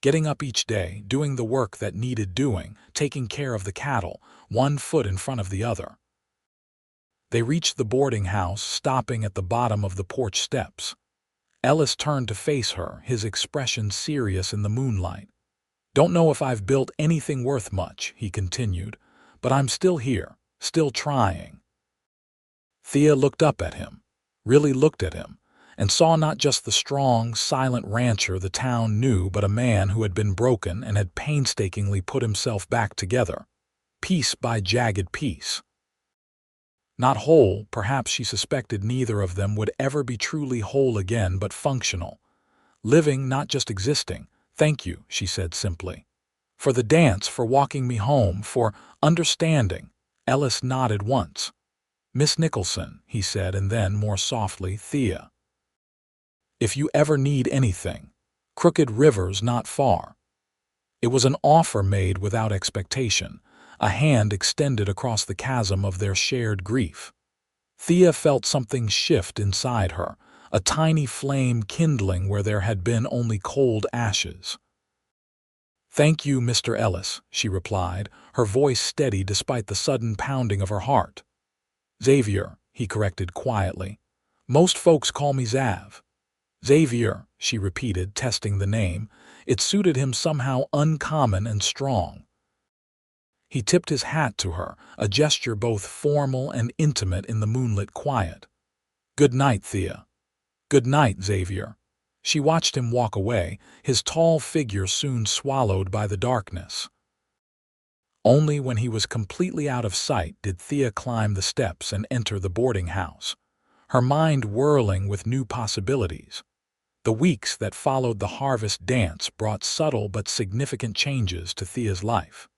Getting up each day, doing the work that needed doing, taking care of the cattle, one foot in front of the other." They reached the boarding house, stopping at the bottom of the porch steps. Ellis turned to face her, his expression serious in the moonlight. "Don't know if I've built anything worth much," he continued, "but I'm still here, still trying." Thea looked up at him, really looked at him, and saw not just the strong, silent rancher the town knew, but a man who had been broken and had painstakingly put himself back together, piece by jagged piece. Not whole, perhaps she suspected neither of them would ever be truly whole again, but functional. Living, not just existing. "Thank you," she said simply. "For the dance, for walking me home, for understanding." Ellis nodded once. "Miss Nicholson," he said, and then, more softly, "Thea. If you ever need anything, Crooked River's not far." It was an offer made without expectation, a hand extended across the chasm of their shared grief. Thea felt something shift inside her, a tiny flame kindling where there had been only cold ashes. "Thank you, Mr. Ellis," she replied, her voice steady despite the sudden pounding of her heart. "Xavier," he corrected quietly. "Most folks call me Zav." "Xavier," she repeated, testing the name. It suited him somehow, uncommon and strong. He tipped his hat to her, a gesture both formal and intimate in the moonlit quiet. "Good night, Thea." "Good night, Xavier." She watched him walk away, his tall figure soon swallowed by the darkness. Only when he was completely out of sight did Thea climb the steps and enter the boarding house, her mind whirling with new possibilities. The weeks that followed the harvest dance brought subtle but significant changes to Thea's life.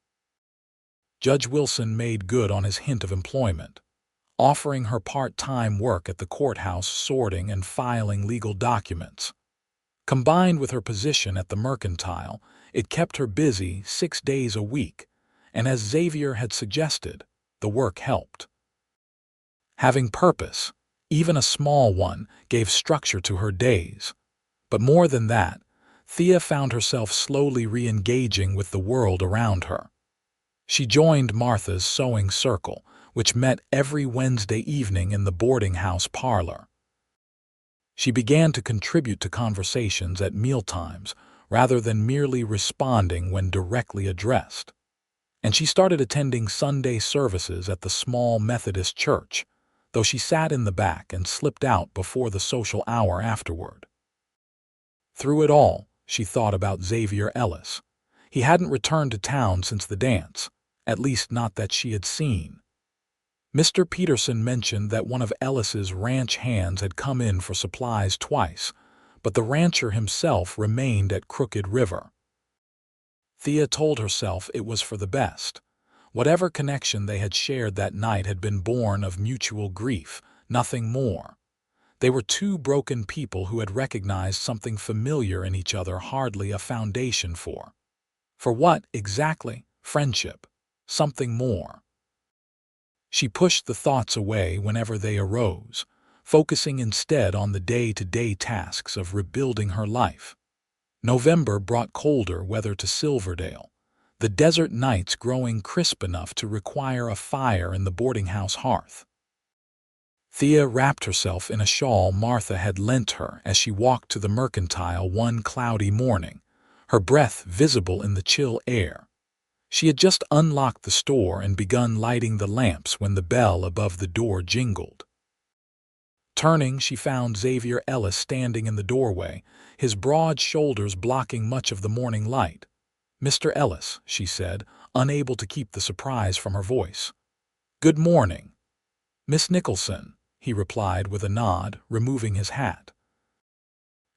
Judge Wilson made good on his hint of employment, offering her part-time work at the courthouse sorting and filing legal documents. Combined with her position at the Mercantile, it kept her busy 6 days a week, and as Xavier had suggested, the work helped. Having purpose, even a small one, gave structure to her days. But more than that, Thea found herself slowly re-engaging with the world around her. She joined Martha's sewing circle, which met every Wednesday evening in the boarding house parlor. She began to contribute to conversations at mealtimes rather than merely responding when directly addressed. And she started attending Sunday services at the small Methodist church, though she sat in the back and slipped out before the social hour afterward. Through it all, she thought about Xavier Ellis. He hadn't returned to town since the dance, at least not that she had seen. Mr. Peterson mentioned that one of Ellis's ranch hands had come in for supplies twice, but the rancher himself remained at Crooked River. Thea told herself it was for the best. Whatever connection they had shared that night had been born of mutual grief, nothing more. They were two broken people who had recognized something familiar in each other, hardly a foundation for. For what, exactly? Friendship. Something more. She pushed the thoughts away whenever they arose, focusing instead on the day-to-day tasks of rebuilding her life. November brought colder weather to Silverdale, the desert nights growing crisp enough to require a fire in the boarding house hearth. Thea wrapped herself in a shawl Martha had lent her as she walked to the Mercantile one cloudy morning, her breath visible in the chill air. She had just unlocked the store and begun lighting the lamps when the bell above the door jingled. Turning, she found Xavier Ellis standing in the doorway, his broad shoulders blocking much of the morning light. "Mr. Ellis," she said, unable to keep the surprise from her voice. "Good morning." "Miss Nicholson," he replied with a nod, removing his hat.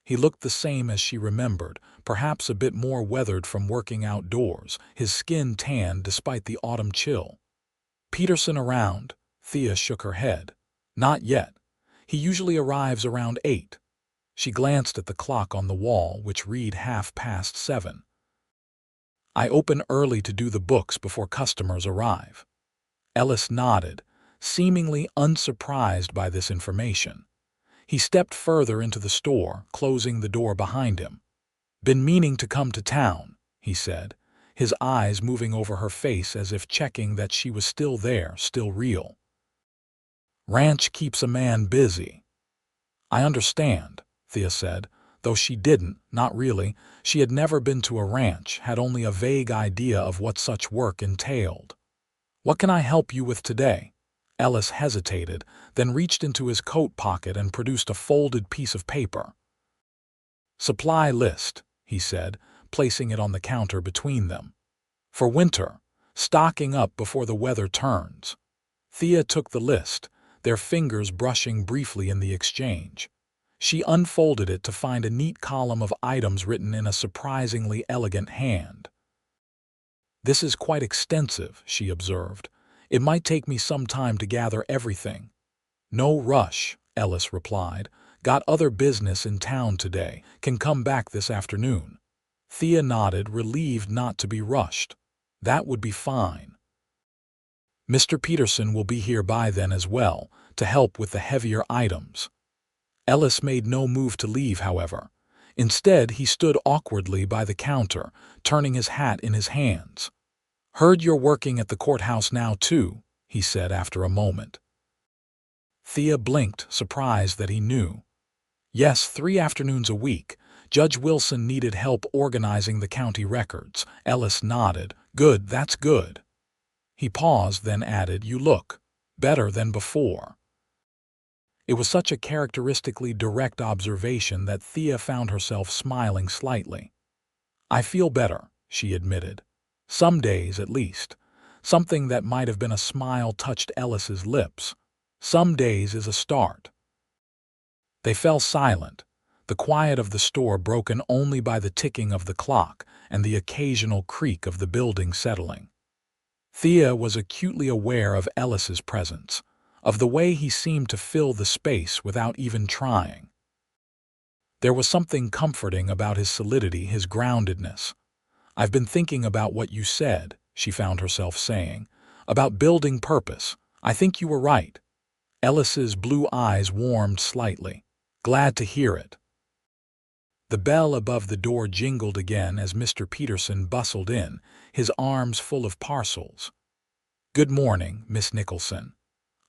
He looked the same as she remembered, perhaps a bit more weathered from working outdoors, his skin tanned despite the autumn chill. "Peterson around?" Thea shook her head. "Not yet. He usually arrives around 8. She glanced at the clock on the wall, which read 7:30. "I open early to do the books before customers arrive." Ellis nodded, seemingly unsurprised by this information. He stepped further into the store, closing the door behind him. "Been meaning to come to town," he said, his eyes moving over her face as if checking that she was still there, still real. "Ranch keeps a man busy." "I understand," Thea said, though she didn't, not really. She had never been to a ranch, had only a vague idea of what such work entailed. "What can I help you with today?" Ellis hesitated, then reached into his coat pocket and produced a folded piece of paper. "Supply list," he said, placing it on the counter between them. "For winter, stocking up before the weather turns." Thea took the list, their fingers brushing briefly in the exchange. She unfolded it to find a neat column of items written in a surprisingly elegant hand. "This is quite extensive," she observed. "It might take me some time to gather everything." "No rush," Ellis replied. "Got other business in town today. Can come back this afternoon." Thea nodded, relieved not to be rushed. "That would be fine." "Mr. Peterson will be here by then as well, to help with the heavier items." Ellis made no move to leave, however. Instead, he stood awkwardly by the counter, turning his hat in his hands. "Heard you're working at the courthouse now, too," he said after a moment. Thea blinked, surprised that he knew. "Yes, 3 afternoons a week. Judge Wilson needed help organizing the county records." Ellis nodded. "Good, that's good." He paused, then added, "You look better than before." It was such a characteristically direct observation that Thea found herself smiling slightly. "I feel better," she admitted. "Some days, at least." Something that might have been a smile touched Ellis's lips. "Some days is a start." They fell silent, the quiet of the store broken only by the ticking of the clock and the occasional creak of the building settling. Thea was acutely aware of Ellis's presence, of the way he seemed to fill the space without even trying. There was something comforting about his solidity, his groundedness. "I've been thinking about what you said," she found herself saying, "about building purpose. I think you were right." Ellis's blue eyes warmed slightly. "Glad to hear it." The bell above the door jingled again as Mr. Peterson bustled in, his arms full of parcels. "Good morning, Miss Nicholson."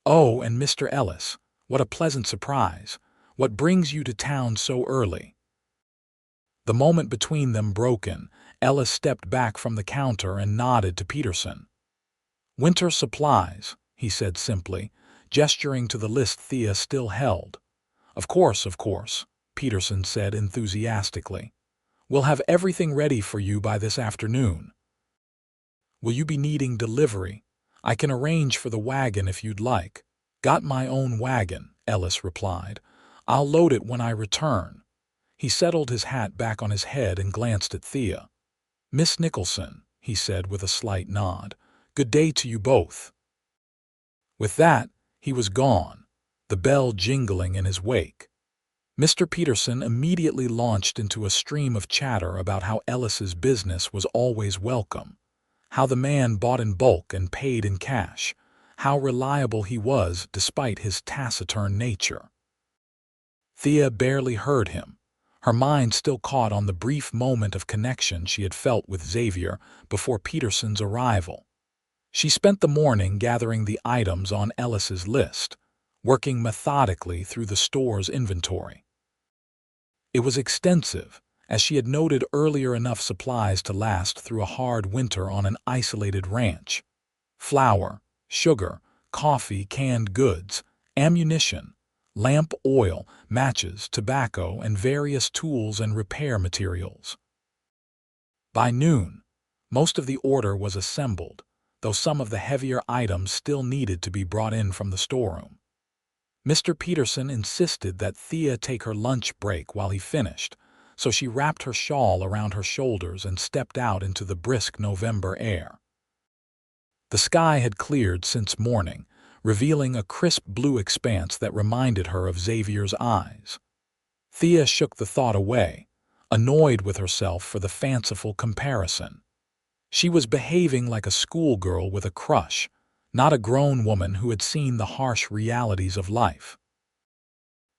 "Oh, and Mr. Ellis, what a pleasant surprise. What brings you to town so early?" The moment between them broken, Ellis stepped back from the counter and nodded to Peterson. "Winter supplies," he said simply, gesturing to the list Thea still held. Of course," Peterson said enthusiastically. "We'll have everything ready for you by this afternoon." "Will you be needing delivery? I can arrange for the wagon if you'd like." "Got my own wagon," Ellis replied. "I'll load it when I return." He settled his hat back on his head and glanced at Thea. "Miss Nicholson," he said with a slight nod. "Good day to you both." With that, he was gone, the bell jingling in his wake. Mr. Peterson immediately launched into a stream of chatter about how Ellis's business was always welcome, how the man bought in bulk and paid in cash, how reliable he was despite his taciturn nature. Thea barely heard him, her mind still caught on the brief moment of connection she had felt with Xavier before Peterson's arrival. She spent the morning gathering the items on Ellis's list, working methodically through the store's inventory. It was extensive, as she had noted earlier, enough supplies to last through a hard winter on an isolated ranch. Flour, sugar, coffee, canned goods, ammunition, lamp oil, matches, tobacco, and various tools and repair materials. By noon, most of the order was assembled, though some of the heavier items still needed to be brought in from the storeroom. Mr. Peterson insisted that Thea take her lunch break while he finished, so she wrapped her shawl around her shoulders and stepped out into the brisk November air. The sky had cleared since morning, revealing a crisp blue expanse that reminded her of Xavier's eyes. Thea shook the thought away, annoyed with herself for the fanciful comparison. She was behaving like a schoolgirl with a crush, not a grown woman who had seen the harsh realities of life.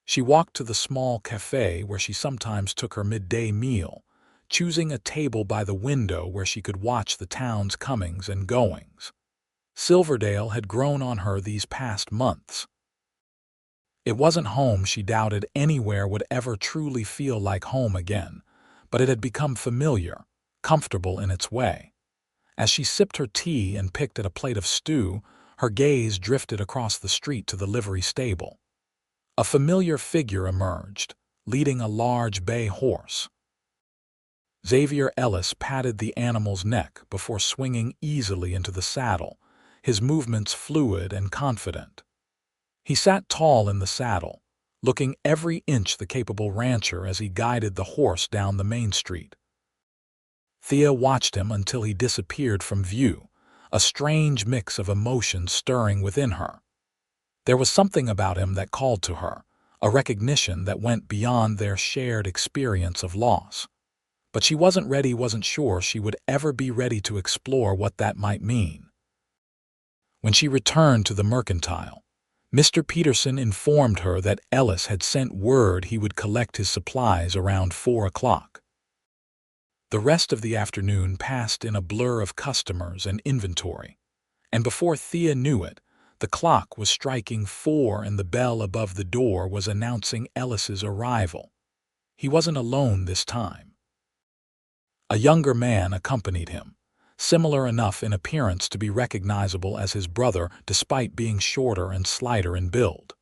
She walked to the small cafe where she sometimes took her midday meal, choosing a table by the window where she could watch the town's comings and goings. Silverdale had grown on her these past months. It wasn't home she doubted anywhere would ever truly feel like home again, but it had become familiar, comfortable in its way. As she sipped her tea and picked at a plate of stew, her gaze drifted across the street to the livery stable. A familiar figure emerged, leading a large bay horse. Xavier Ellis patted the animal's neck before swinging easily into the saddle, his movements fluid and confident. He sat tall in the saddle, looking every inch the capable rancher as he guided the horse down the main street. Thea watched him until he disappeared from view, a strange mix of emotions stirring within her. There was something about him that called to her, a recognition that went beyond their shared experience of loss. But she wasn't sure she would ever be ready to explore what that might mean. When she returned to the mercantile, Mr. Peterson informed her that Ellis had sent word he would collect his supplies around 4 o'clock. The rest of the afternoon passed in a blur of customers and inventory, and before Thea knew it, the clock was striking 4 and the bell above the door was announcing Ellis's arrival. He wasn't alone this time. A younger man accompanied him, similar enough in appearance to be recognizable as his brother despite being shorter and slighter in build.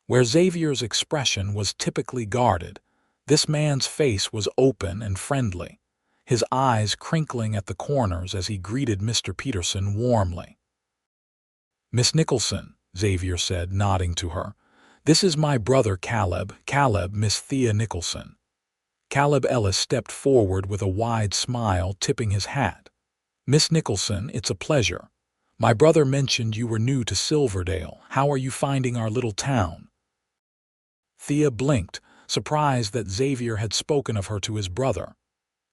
Where Xavier's expression was typically guarded, this man's face was open and friendly, his eyes crinkling at the corners as he greeted Mr. Peterson warmly. "Miss Nicholson," Xavier said, nodding to her. "This is my brother Caleb, Miss Thea Nicholson." Caleb Ellis stepped forward with a wide smile, tipping his hat. "Miss Nicholson, it's a pleasure. My brother mentioned you were new to Silverdale. How are you finding our little town?" Thea blinked, surprised that Xavier had spoken of her to his brother.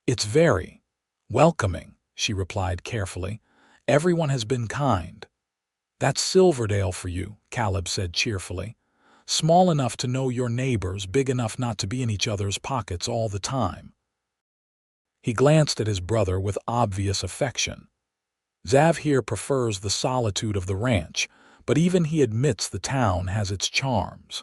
"It's very welcoming," she replied carefully. "Everyone has been kind." "That's Silverdale for you," Caleb said cheerfully. "Small enough to know your neighbors, big enough not to be in each other's pockets all the time." He glanced at his brother with obvious affection. "Xav here prefers the solitude of the ranch, but even he admits the town has its charms."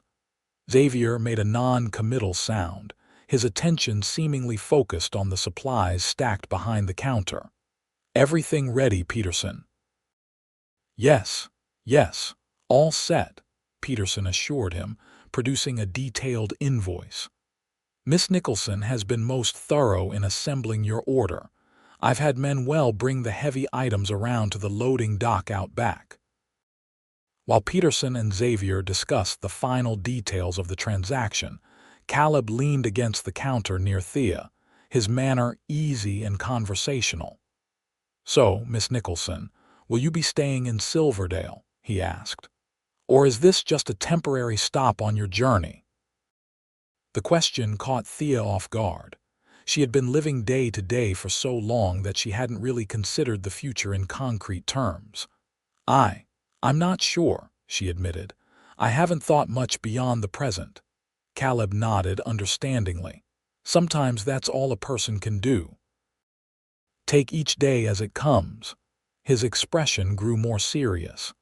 Xavier made a non-committal sound, his attention seemingly focused on the supplies stacked behind the counter. "Everything ready, Peterson?" Yes, all set," Peterson assured him, producing a detailed invoice. "Miss Nicholson has been most thorough in assembling your order. I've had Manuel bring the heavy items around to the loading dock out back." While Peterson and Xavier discussed the final details of the transaction, Caleb leaned against the counter near Thea, his manner easy and conversational. "So, Miss Nicholson, will you be staying in Silverdale?" he asked. "Or is this just a temporary stop on your journey?" The question caught Thea off guard. She had been living day to day for so long that she hadn't really considered the future in concrete terms. I'm not sure," she admitted. "I haven't thought much beyond the present." Caleb nodded understandingly. "Sometimes that's all a person can do. Take each day as it comes." His expression grew more serious.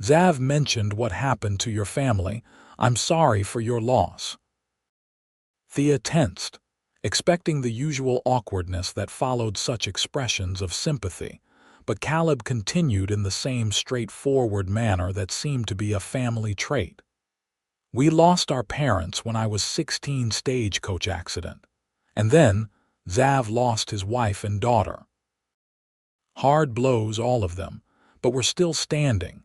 "Xav mentioned what happened to your family. I'm sorry for your loss." Thea tensed, expecting the usual awkwardness that followed such expressions of sympathy, but Caleb continued in the same straightforward manner that seemed to be a family trait. We lost our parents when I was 16, stagecoach accident. And then, Xav lost his wife and daughter. Hard blows, all of them, but we're still standing.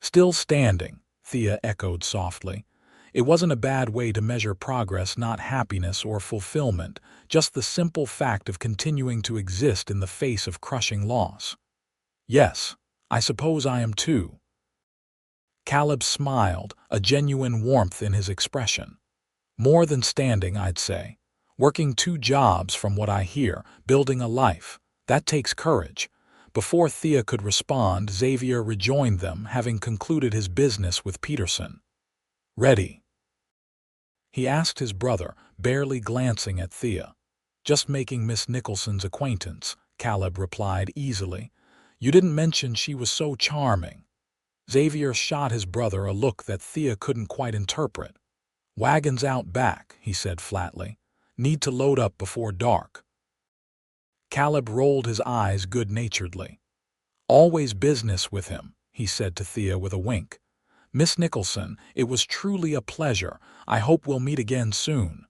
Still standing, Thea echoed softly. It wasn't a bad way to measure progress, not happiness or fulfillment, just the simple fact of continuing to exist in the face of crushing loss. Yes, I suppose I am too. Caleb smiled, a genuine warmth in his expression. More than standing, I'd say. Working 2 jobs from what I hear, building a life. That takes courage. Before Thea could respond, Xavier rejoined them, having concluded his business with Peterson. Ready? He asked his brother, barely glancing at Thea. Just making Miss Nicholson's acquaintance, Caleb replied easily. You didn't mention she was so charming. Xavier shot his brother a look that Thea couldn't quite interpret. Wagon's out back, he said flatly. Need to load up before dark. Caleb rolled his eyes good-naturedly. Always business with him, he said to Thea with a wink. Miss Nicholson, it was truly a pleasure. I hope we'll meet again soon.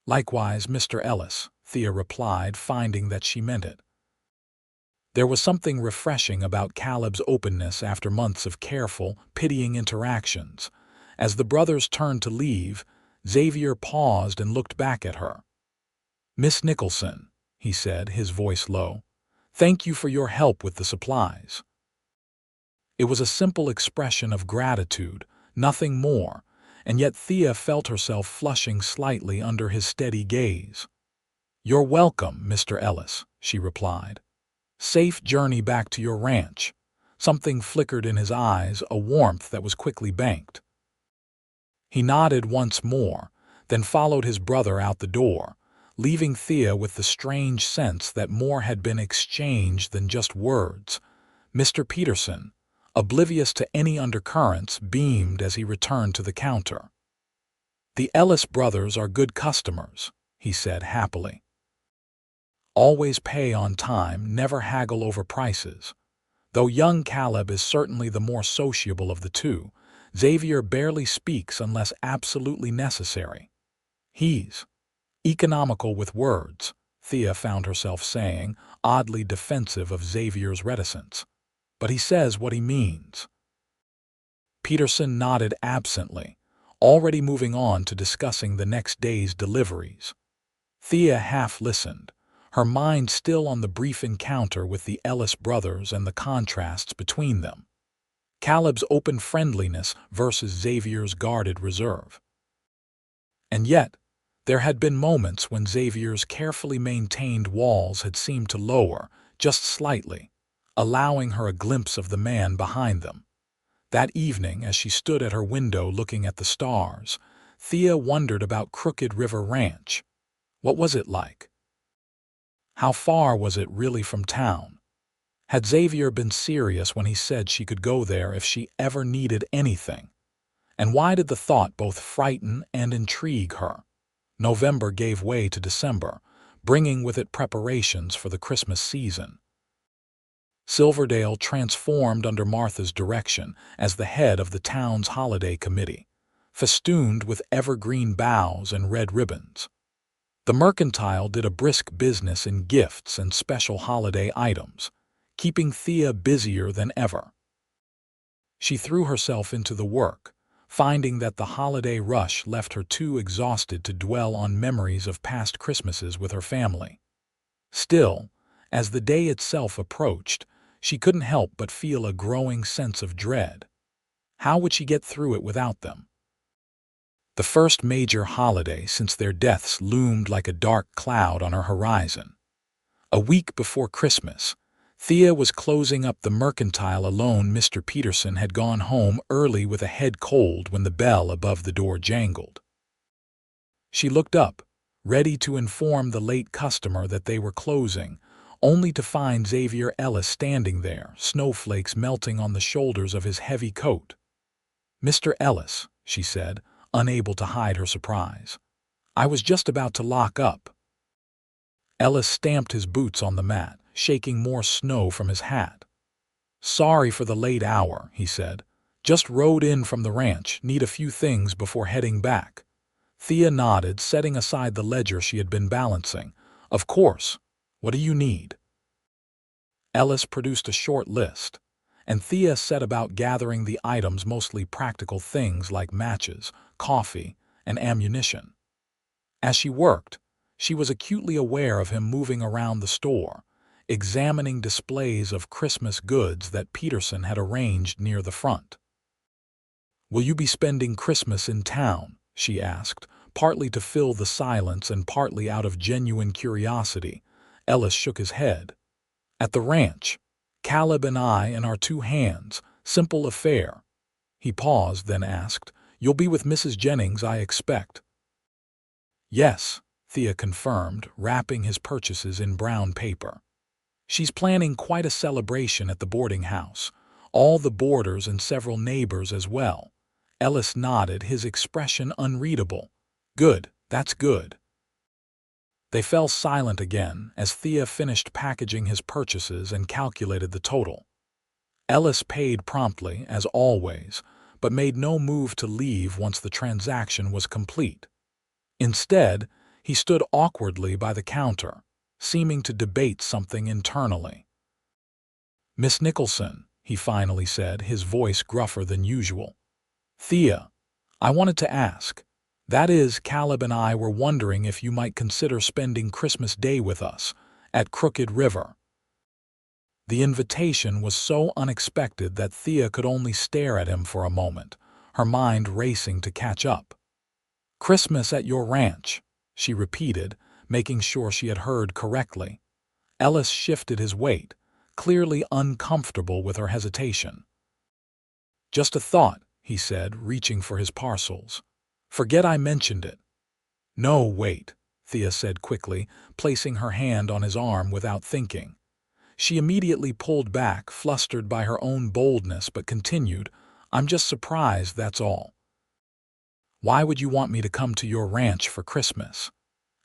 Likewise, Mr. Ellis, Thea replied, finding that she meant it. There was something refreshing about Caleb's openness after months of careful, pitying interactions. As the brothers turned to leave, Xavier paused and looked back at her. Miss Nicholson, he said, his voice low, thank you for your help with the supplies. It was a simple expression of gratitude, nothing more, and yet Thea felt herself flushing slightly under his steady gaze. You're welcome, Mr. Ellis, she replied. Safe journey back to your ranch. Something flickered in his eyes, a warmth that was quickly banked. He nodded once more, then followed his brother out the door, leaving Thea with the strange sense that more had been exchanged than just words. Mr. Peterson, oblivious to any undercurrents, beamed as he returned to the counter. The Ellis brothers are good customers, he said happily. Always pay on time, never haggle over prices. Though young Caleb is certainly the more sociable of the two, Xavier barely speaks unless absolutely necessary. He's economical with words, Thea found herself saying, oddly defensive of Xavier's reticence. But he says what he means. Peterson nodded absently, already moving on to discussing the next day's deliveries. Thea half listened, her mind still on the brief encounter with the Ellis brothers and the contrasts between them. Caleb's open friendliness versus Xavier's guarded reserve. And yet, there had been moments when Xavier's carefully maintained walls had seemed to lower, just slightly, allowing her a glimpse of the man behind them. That evening, as she stood at her window looking at the stars, Thea wondered about Crooked River Ranch. What was it like? How far was it really from town? Had Xavier been serious when he said she could go there if she ever needed anything? And why did the thought both frighten and intrigue her? November gave way to December, bringing with it preparations for the Christmas season. Silverdale transformed under Martha's direction as the head of the town's holiday committee, festooned with evergreen boughs and red ribbons. The mercantile did a brisk business in gifts and special holiday items, keeping Thea busier than ever. She threw herself into the work, finding that the holiday rush left her too exhausted to dwell on memories of past Christmases with her family. Still, as the day itself approached, she couldn't help but feel a growing sense of dread. How would she get through it without them? The first major holiday since their deaths loomed like a dark cloud on her horizon. A week before Christmas, Thea was closing up the mercantile alone. Mr. Peterson had gone home early with a head cold when the bell above the door jangled. She looked up, ready to inform the late customer that they were closing, only to find Xavier Ellis standing there, snowflakes melting on the shoulders of his heavy coat. Mr. Ellis, she said, unable to hide her surprise. I was just about to lock up. Ellis stamped his boots on the mat, shaking more snow from his hat. Sorry for the late hour, he said. Just rode in from the ranch, need a few things before heading back. Thea nodded, setting aside the ledger she had been balancing. Of course. What do you need? Ellis produced a short list, and Thea set about gathering the items, mostly practical things like matches, coffee, and ammunition. As she worked, she was acutely aware of him moving around the store, examining displays of Christmas goods that Peterson had arranged near the front. "Will you be spending Christmas in town?" she asked, partly to fill the silence and partly out of genuine curiosity. Ellis shook his head. "At the ranch. Caleb and I and our two hands. Simple affair." He paused, then asked, "You'll be with Mrs. Jennings, I expect?" "Yes," Thea confirmed, wrapping his purchases in brown paper. "She's planning quite a celebration at the boarding house. All the boarders and several neighbors as well." Ellis nodded, his expression unreadable. "Good, that's good." They fell silent again as Thea finished packaging his purchases and calculated the total. Ellis paid promptly, as always, but made no move to leave once the transaction was complete. Instead, he stood awkwardly by the counter, seeming to debate something internally. "Miss Nicholson," he finally said, his voice gruffer than usual. "Thea, I wanted to ask. That is, Caleb and I were wondering if you might consider spending Christmas Day with us at Crooked River." The invitation was so unexpected that Thea could only stare at him for a moment, her mind racing to catch up. "Christmas at your ranch," she repeated, making sure she had heard correctly. Ellis shifted his weight, clearly uncomfortable with her hesitation. "Just a thought," he said, reaching for his parcels. "Forget I mentioned it." "No, wait," Thea said quickly, placing her hand on his arm without thinking. She immediately pulled back, flustered by her own boldness, but continued, "I'm just surprised, that's all." "Why would you want me to come to your ranch for Christmas?"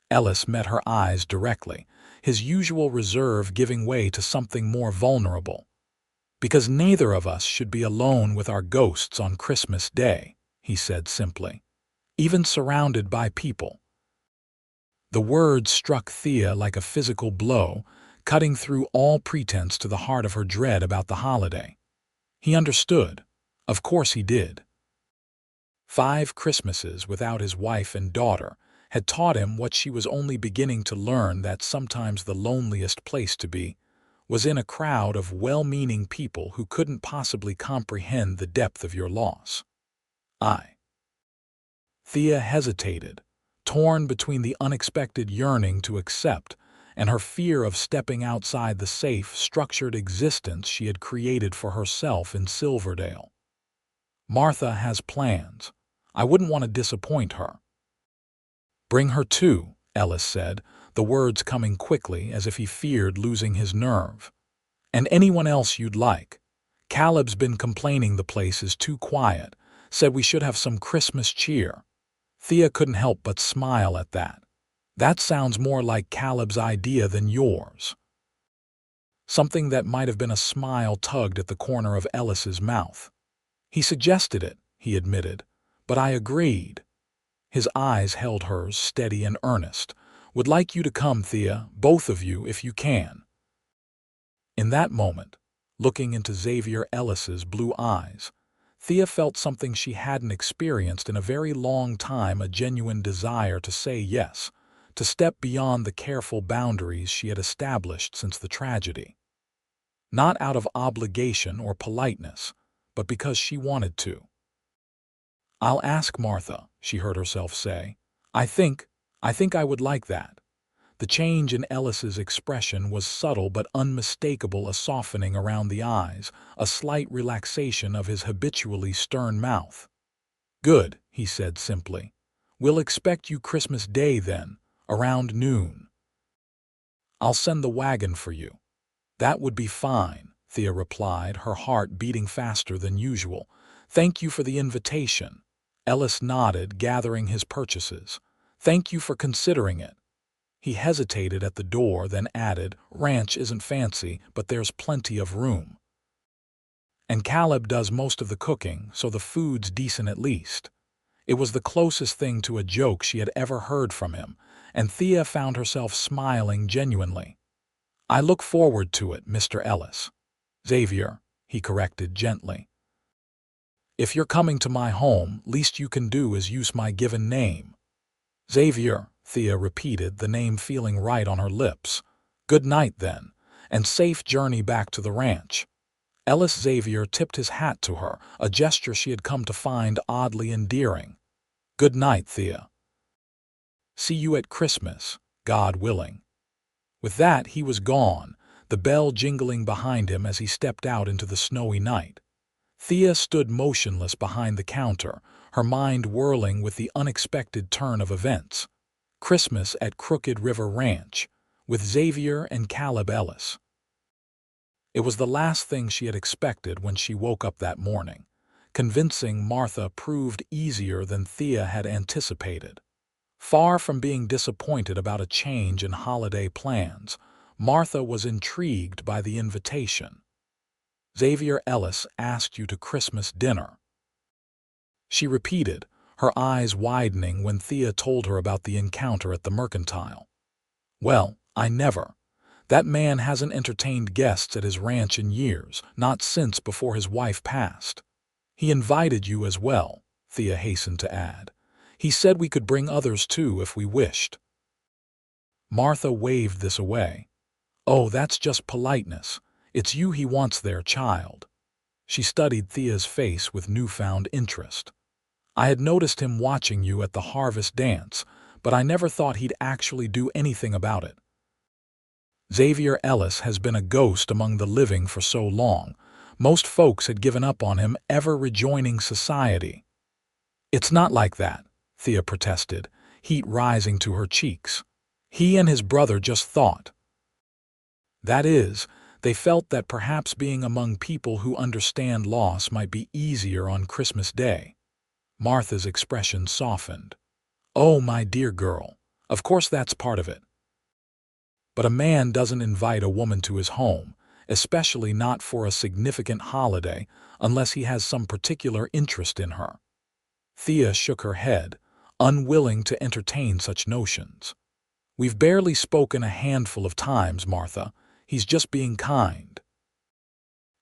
Ellis met her eyes directly, his usual reserve giving way to something more vulnerable. "Because neither of us should be alone with our ghosts on Christmas Day," he said simply, "even surrounded by people." The words struck Thea like a physical blow, cutting through all pretense to the heart of her dread about the holiday. He understood. Of course he did. 5 Christmases without his wife and daughter had taught him what she was only beginning to learn, that sometimes the loneliest place to be was in a crowd of well-meaning people who couldn't possibly comprehend the depth of your loss. Thea hesitated, torn between the unexpected yearning to accept and her fear of stepping outside the safe, structured existence she had created for herself in Silverdale. "Martha has plans. I wouldn't want to disappoint her." "Bring her too," Ellis said, the words coming quickly as if he feared losing his nerve. "And anyone else you'd like. Caleb's been complaining the place is too quiet, said we should have some Christmas cheer." Thea couldn't help but smile at that. "That sounds more like Caleb's idea than yours." Something that might have been a smile tugged at the corner of Ellis's mouth. "He suggested it," he admitted, "but I agreed." His eyes held hers, steady and earnest. "Would like you to come, Thea, both of you, if you can." In that moment, looking into Xavier Ellis's blue eyes, Thea felt something she hadn't experienced in a very long time, a genuine desire to say yes, to step beyond the careful boundaries she had established since the tragedy. Not out of obligation or politeness, but because she wanted to. "I'll ask Martha," she heard herself say. I think I would like that." The change in Ellis's expression was subtle but unmistakable, a softening around the eyes, a slight relaxation of his habitually stern mouth. "Good," he said simply. "We'll expect you Christmas Day then, around noon." "I'll send the wagon for you." "That would be fine," Thea replied, her heart beating faster than usual. "Thank you for the invitation." Ellis nodded, gathering his purchases. "Thank you for considering it." He hesitated at the door, then added, "Ranch isn't fancy, but there's plenty of room." And Caleb does most of the cooking, so the food's decent at least. It was the closest thing to a joke she had ever heard from him, and Thea found herself smiling genuinely. "I look forward to it, Mr. Ellis." "Xavier," he corrected gently. "If you're coming to my home, least you can do is use my given name." "Xavier," Thea repeated, the name feeling right on her lips. "Good night, then, and safe journey back to the ranch." Ellis Xavier tipped his hat to her, a gesture she had come to find oddly endearing. "Good night, Thea. See you at Christmas, God willing." With that, he was gone, the bell jingling behind him as he stepped out into the snowy night. Thea stood motionless behind the counter, her mind whirling with the unexpected turn of events. Christmas at Crooked River Ranch, with Xavier and Caleb Ellis. It was the last thing she had expected when she woke up that morning. Convincing Martha proved easier than Thea had anticipated. Far from being disappointed about a change in holiday plans, Martha was intrigued by the invitation. "Xavier Ellis asked you to Christmas dinner." She repeated, her eyes widening when Thea told her about the encounter at the Mercantile. "Well, I never. That man hasn't entertained guests at his ranch in years, not since before his wife passed." "He invited you as well," Thea hastened to add. "He said we could bring others too if we wished." Martha waved this away. "Oh, that's just politeness. It's you he wants there, child." She studied Thea's face with newfound interest. "I had noticed him watching you at the harvest dance, but I never thought he'd actually do anything about it." Xavier Ellis has been a ghost among the living for so long, most folks had given up on him ever rejoining society. "It's not like that," Thea protested, heat rising to her cheeks. "He and his brother just thought. That is, they felt that perhaps being among people who understand loss might be easier on Christmas Day." Martha's expression softened. "Oh, my dear girl, of course that's part of it. But a man doesn't invite a woman to his home, especially not for a significant holiday, unless he has some particular interest in her." Thea shook her head, unwilling to entertain such notions. "We've barely spoken a handful of times, Martha. He's just being kind."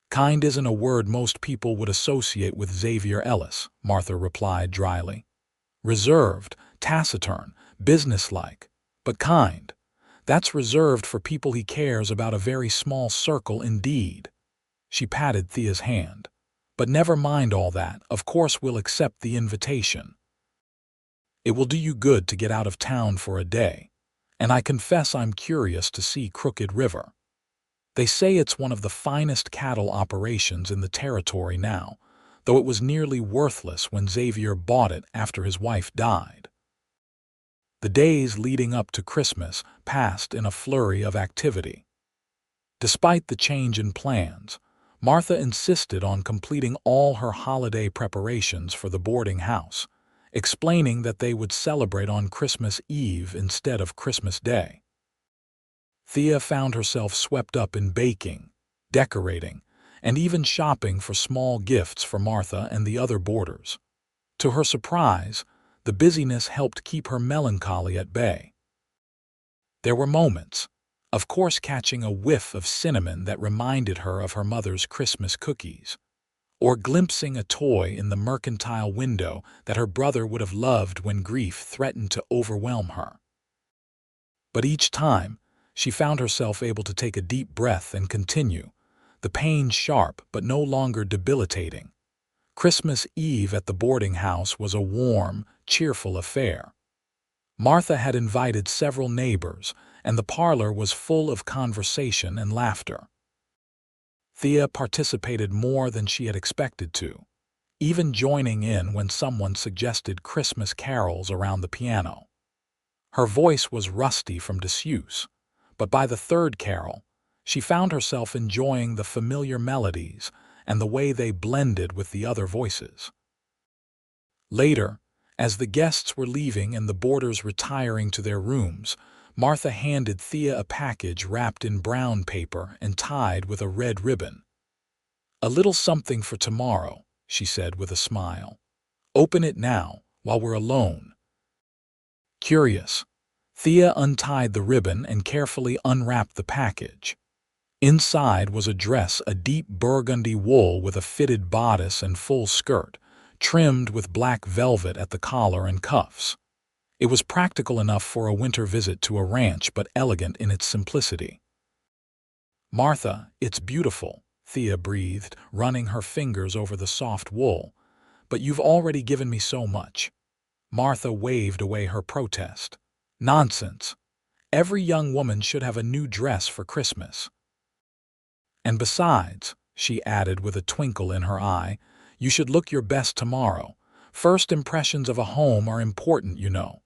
"Kind isn't a word most people would associate with Xavier Ellis," Martha replied dryly. "Reserved, taciturn, businesslike. But kind. That's reserved for people he cares about, a very small circle indeed." She patted Thea's hand. "But never mind all that, of course we'll accept the invitation. It will do you good to get out of town for a day, and I confess I'm curious to see Crooked River. They say it's one of the finest cattle operations in the territory now, though it was nearly worthless when Xavier bought it after his wife died." The days leading up to Christmas passed in a flurry of activity. Despite the change in plans, Martha insisted on completing all her holiday preparations for the boarding house, explaining that they would celebrate on Christmas Eve instead of Christmas Day. Thea found herself swept up in baking, decorating, and even shopping for small gifts for Martha and the other boarders. To her surprise, the busyness helped keep her melancholy at bay. There were moments, of course, catching a whiff of cinnamon that reminded her of her mother's Christmas cookies, or glimpsing a toy in the mercantile window that her brother would have loved when grief threatened to overwhelm her. But each time, she found herself able to take a deep breath and continue, the pain sharp but no longer debilitating. Christmas Eve at the boarding house was a warm, cheerful affair. Martha had invited several neighbors, and the parlor was full of conversation and laughter. Thea participated more than she had expected to, even joining in when someone suggested Christmas carols around the piano. Her voice was rusty from disuse, but by the third carol, she found herself enjoying the familiar melodies and the way they blended with the other voices. Later, as the guests were leaving and the boarders retiring to their rooms, Martha handed Thea a package wrapped in brown paper and tied with a red ribbon. "A little something for tomorrow," she said with a smile. "Open it now, while we're alone." Curious, Thea untied the ribbon and carefully unwrapped the package. Inside was a dress of deep burgundy wool with a fitted bodice and full skirt, trimmed with black velvet at the collar and cuffs. It was practical enough for a winter visit to a ranch, but elegant in its simplicity. "Martha, it's beautiful," Thea breathed, running her fingers over the soft wool. "But you've already given me so much." Martha waved away her protest. "Nonsense. Every young woman should have a new dress for Christmas. And besides," she added with a twinkle in her eye, "you should look your best tomorrow. First impressions of a home are important, you know."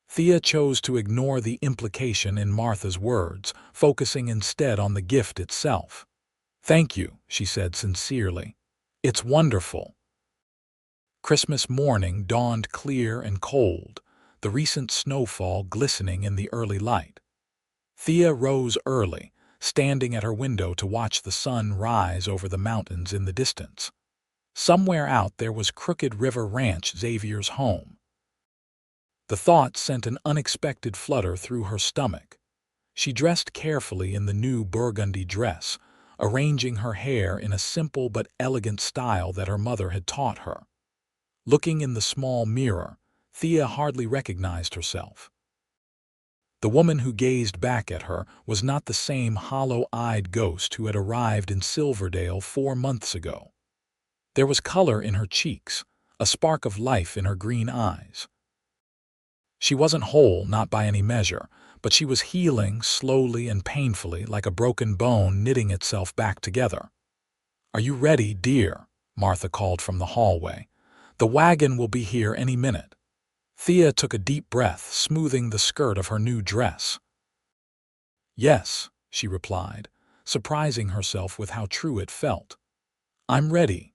Thea chose to ignore the implication in Martha's words, focusing instead on the gift itself. "Thank you," she said sincerely. "It's wonderful." Christmas morning dawned clear and cold, the recent snowfall glistening in the early light. Thea rose early, standing at her window to watch the sun rise over the mountains in the distance. Somewhere out there was Crooked River Ranch, Xavier's home. The thought sent an unexpected flutter through her stomach. She dressed carefully in the new burgundy dress, arranging her hair in a simple but elegant style that her mother had taught her. Looking in the small mirror, Thea hardly recognized herself. The woman who gazed back at her was not the same hollow-eyed ghost who had arrived in Silverdale 4 months ago. There was color in her cheeks, a spark of life in her green eyes. She wasn't whole, not by any measure, but she was healing slowly and painfully, like a broken bone knitting itself back together. "Are you ready, dear?" Martha called from the hallway. "The wagon will be here any minute." Thea took a deep breath, smoothing the skirt of her new dress. "Yes," she replied, surprising herself with how true it felt. "I'm ready."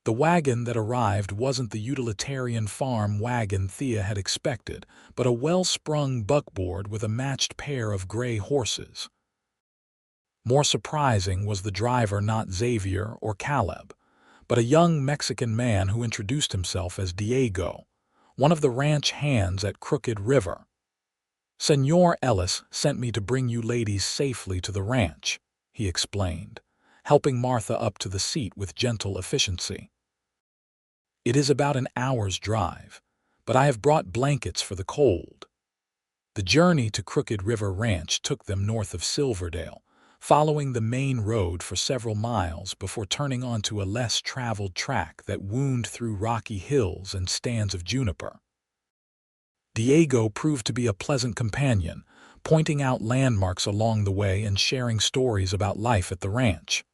The wagon that arrived wasn't the utilitarian farm wagon Thea had expected, but a well-sprung buckboard with a matched pair of gray horses. More surprising was the driver, not Xavier or Caleb, but a young Mexican man who introduced himself as Diego, one of the ranch hands at Crooked River. "Xavier Ellis sent me to bring you ladies safely to the ranch," he explained, helping Martha up to the seat with gentle efficiency. "It is about an hour's drive, but I have brought blankets for the cold." The journey to Crooked River Ranch took them north of Silverdale, following the main road for several miles before turning onto a less traveled track that wound through rocky hills and stands of juniper. Diego proved to be a pleasant companion, pointing out landmarks along the way and sharing stories about life at the ranch.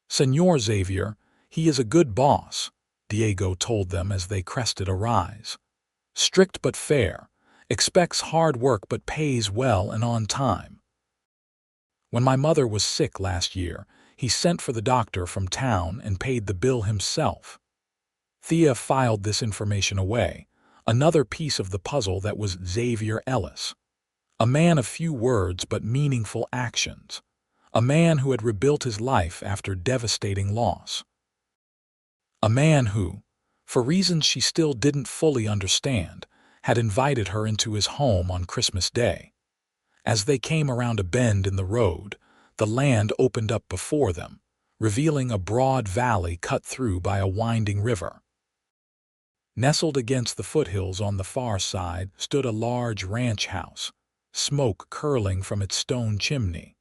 "Senor Xavier, he is a good boss," Diego told them as they crested a rise. "Strict but fair, expects hard work but pays well and on time. When my mother was sick last year, he sent for the doctor from town and paid the bill himself." Thea filed this information away, another piece of the puzzle that was Xavier Ellis. A man of few words but meaningful actions. A man who had rebuilt his life after devastating loss. A man who, for reasons she still didn't fully understand, had invited her into his home on Christmas Day. As they came around a bend in the road, the land opened up before them, revealing a broad valley cut through by a winding river. Nestled against the foothills on the far side stood a large ranch house, smoke curling from its stone chimney.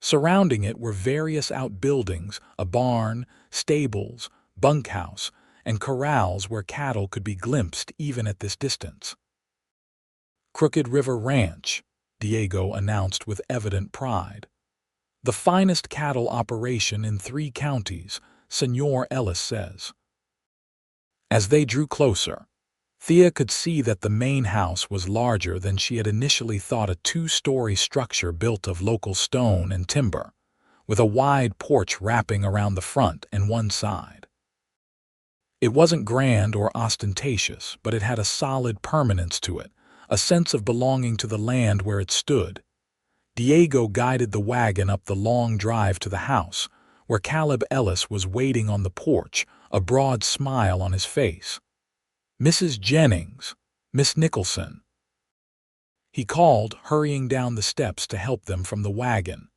Surrounding it were various outbuildings, a barn, stables, bunkhouse, and corrals where cattle could be glimpsed even at this distance. "Crooked River Ranch," Diego announced with evident pride. "The finest cattle operation in 3 counties, Senor Ellis says." As they drew closer, Thea could see that the main house was larger than she had initially thought, a 2-story structure built of local stone and timber, with a wide porch wrapping around the front and one side. It wasn't grand or ostentatious, but it had a solid permanence to it, a sense of belonging to the land where it stood. Diego guided the wagon up the long drive to the house, where Caleb Ellis was waiting on the porch, a broad smile on his face. "Mrs. Jennings, Miss Nicholson." He called, hurrying down the steps to help them from the wagon.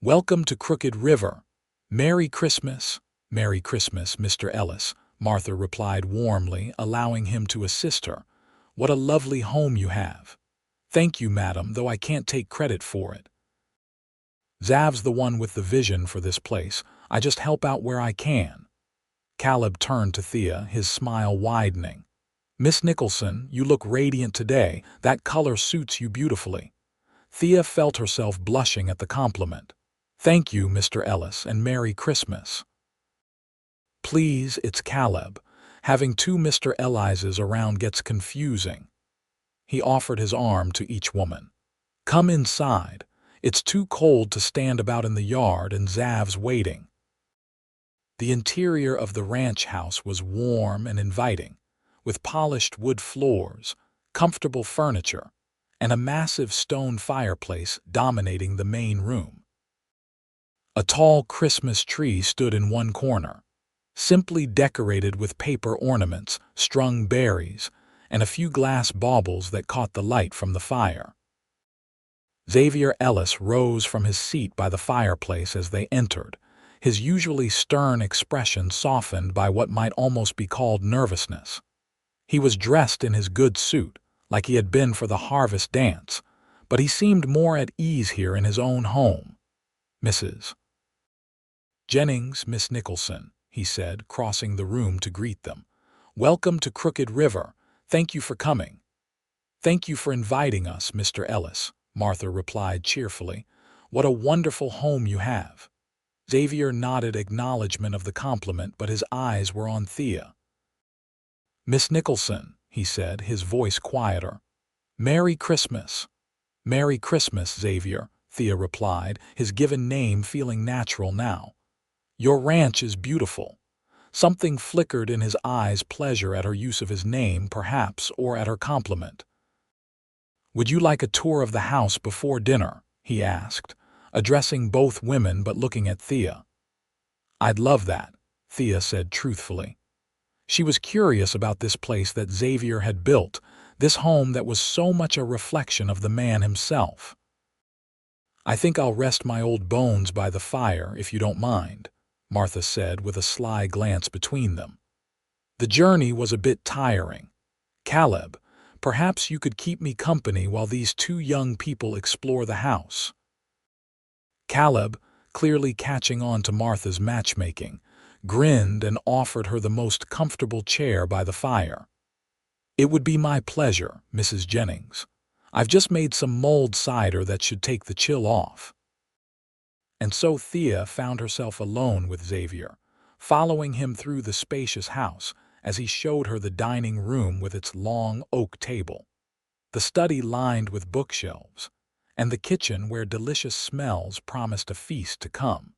"Welcome to Crooked River. Merry Christmas." "Merry Christmas, Mr. Ellis," Martha replied warmly, allowing him to assist her. "What a lovely home you have." "Thank you, madam, though I can't take credit for it. Zav's the one with the vision for this place. I just help out where I can." Caleb turned to Thea, his smile widening. "Miss Nicholson, you look radiant today. That color suits you beautifully." Thea felt herself blushing at the compliment. "Thank you, Mr. Ellis, and Merry Christmas." "Please, it's Caleb. Having two Mr. Ellises around gets confusing." He offered his arm to each woman. "Come inside. It's too cold to stand about in the yard, and Zav's waiting." The interior of the ranch house was warm and inviting, with polished wood floors, comfortable furniture, and a massive stone fireplace dominating the main room. A tall Christmas tree stood in one corner, simply decorated with paper ornaments, strung berries, and a few glass baubles that caught the light from the fire. Xavier Ellis rose from his seat by the fireplace as they entered, his usually stern expression softened by what might almost be called nervousness. He was dressed in his good suit, like he had been for the harvest dance, but he seemed more at ease here in his own home. "Mrs. Jennings, Miss Nicholson," he said, crossing the room to greet them. "Welcome to Crooked River. Thank you for coming." "Thank you for inviting us, Mr. Ellis," Martha replied cheerfully. "What a wonderful home you have." Xavier nodded acknowledgement of the compliment, but his eyes were on Thea. "Miss Nicholson," he said, his voice quieter. "Merry Christmas." "Merry Christmas, Xavier," Thea replied, his given name feeling natural now. "Your ranch is beautiful." Something flickered in his eyes, pleasure at her use of his name, perhaps, or at her compliment. "Would you like a tour of the house before dinner?" he asked, addressing both women but looking at Thea. "I'd love that," Thea said truthfully. She was curious about this place that Xavier had built, this home that was so much a reflection of the man himself. "I think I'll rest my old bones by the fire, if you don't mind," Martha said with a sly glance between them. "The journey was a bit tiring. Caleb, perhaps you could keep me company while these two young people explore the house." Caleb, clearly catching on to Martha's matchmaking, grinned and offered her the most comfortable chair by the fire. "It would be my pleasure, Mrs. Jennings. I've just made some mulled cider that should take the chill off." And so Thea found herself alone with Xavier, following him through the spacious house as he showed her the dining room with its long oak table, the study lined with bookshelves, and the kitchen where delicious smells promised a feast to come.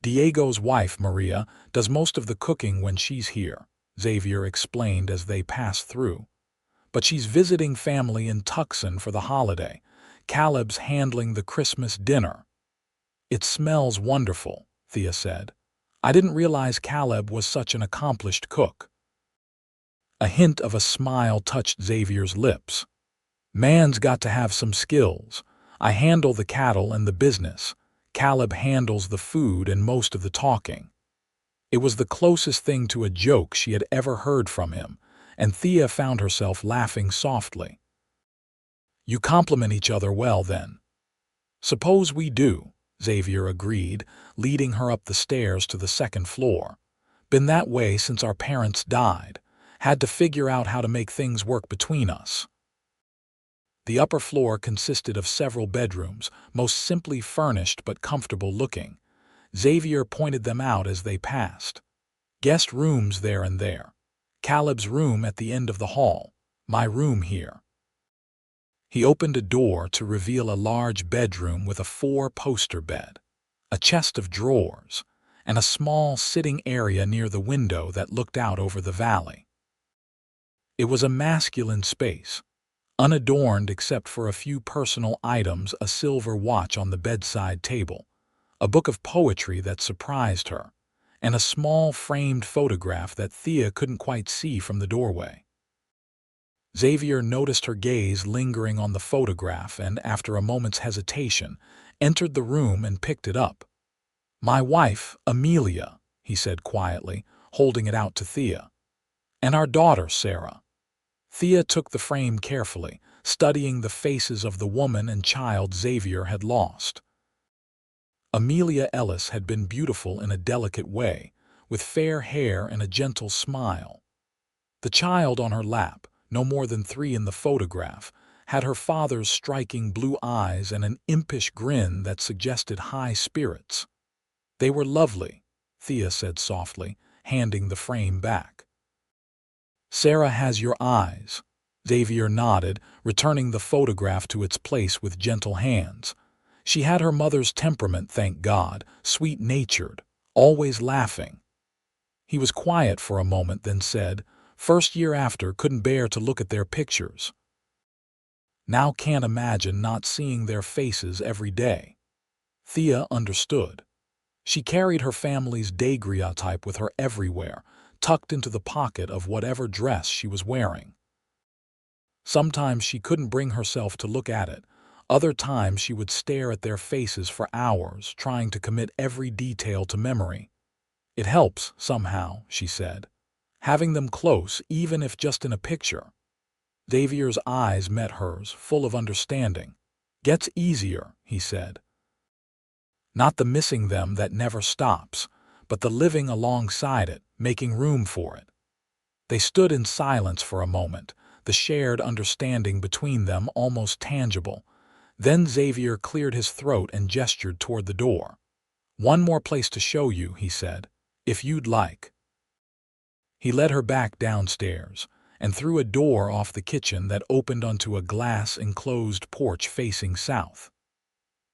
"Diego's wife, Maria, does most of the cooking when she's here," Xavier explained as they passed through. "But she's visiting family in Tucson for the holiday. Caleb's handling the Christmas dinner." "It smells wonderful," Thea said. "I didn't realize Caleb was such an accomplished cook." A hint of a smile touched Xavier's lips. "Man's got to have some skills. I handle the cattle and the business. Caleb handles the food and most of the talking." It was the closest thing to a joke she had ever heard from him, and Thea found herself laughing softly. "You compliment each other well, then." "Suppose we do," Xavier agreed, leading her up the stairs to the second floor. "Been that way since our parents died. Had to figure out how to make things work between us." The upper floor consisted of several bedrooms, most simply furnished but comfortable looking. Xavier pointed them out as they passed. "Guest rooms there and there. Caleb's room at the end of the hall. My room here." He opened a door to reveal a large bedroom with a four-poster bed, a chest of drawers, and a small sitting area near the window that looked out over the valley. It was a masculine space, unadorned except for a few personal items, a silver watch on the bedside table, a book of poetry that surprised her, and a small framed photograph that Thea couldn't quite see from the doorway. Xavier noticed her gaze lingering on the photograph and, after a moment's hesitation, entered the room and picked it up. "My wife, Amelia," he said quietly, holding it out to Thea. "And our daughter, Sarah." Thea took the frame carefully, studying the faces of the woman and child Xavier had lost. Amelia Ellis had been beautiful in a delicate way, with fair hair and a gentle smile. The child on her lap, no more than 3 in the photograph, had her father's striking blue eyes and an impish grin that suggested high spirits. "They were lovely," Thea said softly, handing the frame back. "Sarah has your eyes." Xavier nodded, returning the photograph to its place with gentle hands. "She had her mother's temperament, thank God, sweet-natured, always laughing." He was quiet for a moment, then said, "First year after, couldn't bear to look at their pictures. Now can't imagine not seeing their faces every day." Thea understood. She carried her family's daguerreotype with her everywhere, tucked into the pocket of whatever dress she was wearing. Sometimes she couldn't bring herself to look at it. Other times she would stare at their faces for hours, trying to commit every detail to memory. "It helps, somehow," she said. "Having them close, even if just in a picture." Xavier's eyes met hers, full of understanding. "Gets easier," he said. "Not the missing them that never stops, but the living alongside it, making room for it." They stood in silence for a moment, the shared understanding between them almost tangible. Then Xavier cleared his throat and gestured toward the door. "One more place to show you," he said, "if you'd like." He led her back downstairs and through a door off the kitchen that opened onto a glass-enclosed porch facing south.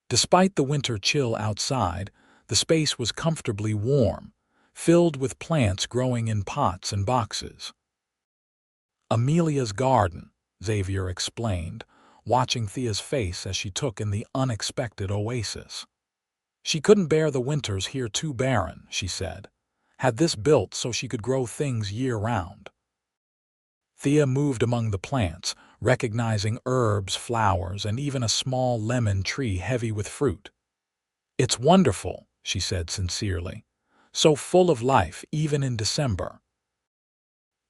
Despite the winter chill outside, the space was comfortably warm, filled with plants growing in pots and boxes. "Amelia's garden," Xavier explained, watching Thea's face as she took in the unexpected oasis. "She couldn't bear the winters here too barren," she said. "Had this built so she could grow things year-round." Thea moved among the plants, recognizing herbs, flowers, and even a small lemon tree heavy with fruit. "It's wonderful," she said sincerely. "So full of life, even in December."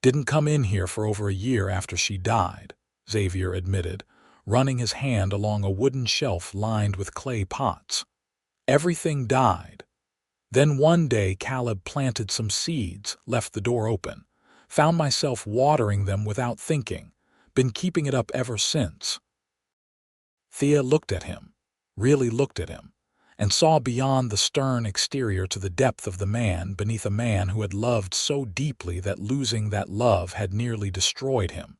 "Didn't come in here for over a year after she died," Xavier admitted, running his hand along a wooden shelf lined with clay pots. "Everything died. Then one day Caleb planted some seeds, left the door open. Found myself watering them without thinking. Been keeping it up ever since." Thea looked at him, really looked at him, and saw beyond the stern exterior to the depth of the man beneath a man who had loved so deeply that losing that love had nearly destroyed him.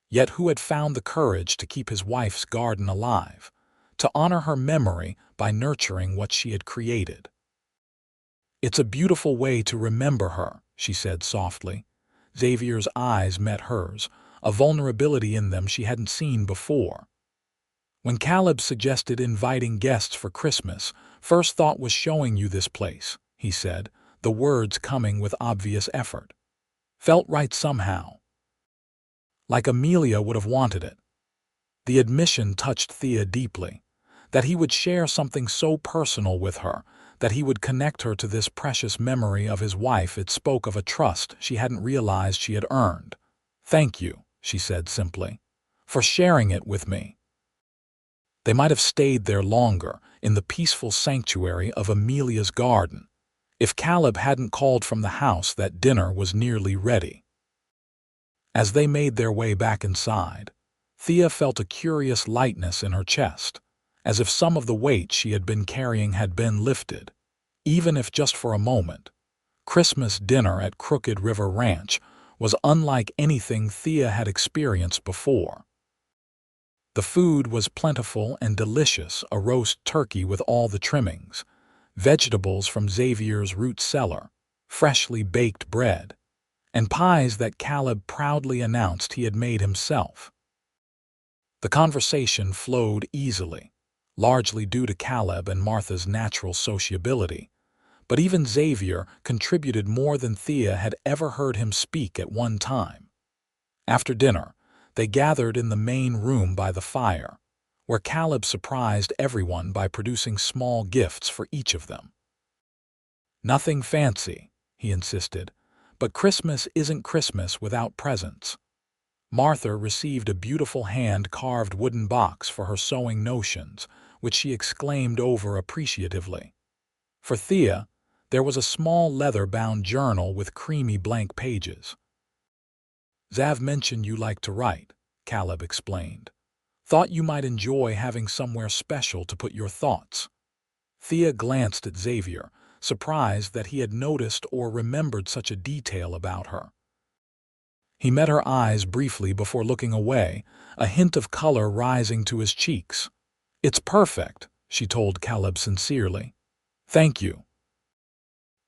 Yet who had found the courage to keep his wife's garden alive, to honor her memory by nurturing what she had created. "It's a beautiful way to remember her," she said softly. Xavier's eyes met hers, a vulnerability in them she hadn't seen before. "When Caleb suggested inviting guests for Christmas, first thought was showing you this place," he said, the words coming with obvious effort. "Felt right somehow. Like Amelia would have wanted it." The admission touched Thea deeply. That he would share something so personal with her, that he would connect her to this precious memory of his wife, it spoke of a trust she hadn't realized she had earned. "Thank you," she said simply, "for sharing it with me." They might have stayed there longer, in the peaceful sanctuary of Amelia's garden, if Caleb hadn't called from the house that dinner was nearly ready. As they made their way back inside, Thea felt a curious lightness in her chest, as if some of the weight she had been carrying had been lifted, even if just for a moment. Christmas dinner at Crooked River Ranch was unlike anything Thea had experienced before. The food was plentiful and delicious, a roast turkey with all the trimmings, vegetables from Xavier's root cellar, freshly baked bread, and pies that Caleb proudly announced he had made himself. The conversation flowed easily, largely due to Caleb and Martha's natural sociability, but even Xavier contributed more than Thea had ever heard him speak at one time. After dinner, they gathered in the main room by the fire, where Caleb surprised everyone by producing small gifts for each of them. "Nothing fancy," he insisted, "but Christmas isn't Christmas without presents." Martha received a beautiful hand-carved wooden box for her sewing notions, which she exclaimed over appreciatively. For Thea, there was a small leather-bound journal with creamy blank pages. "Xav mentioned you like to write," Caleb explained. "Thought you might enjoy having somewhere special to put your thoughts." Thea glanced at Xavier, surprised that he had noticed or remembered such a detail about her. He met her eyes briefly before looking away, a hint of color rising to his cheeks. "It's perfect," she told Caleb sincerely. "Thank you."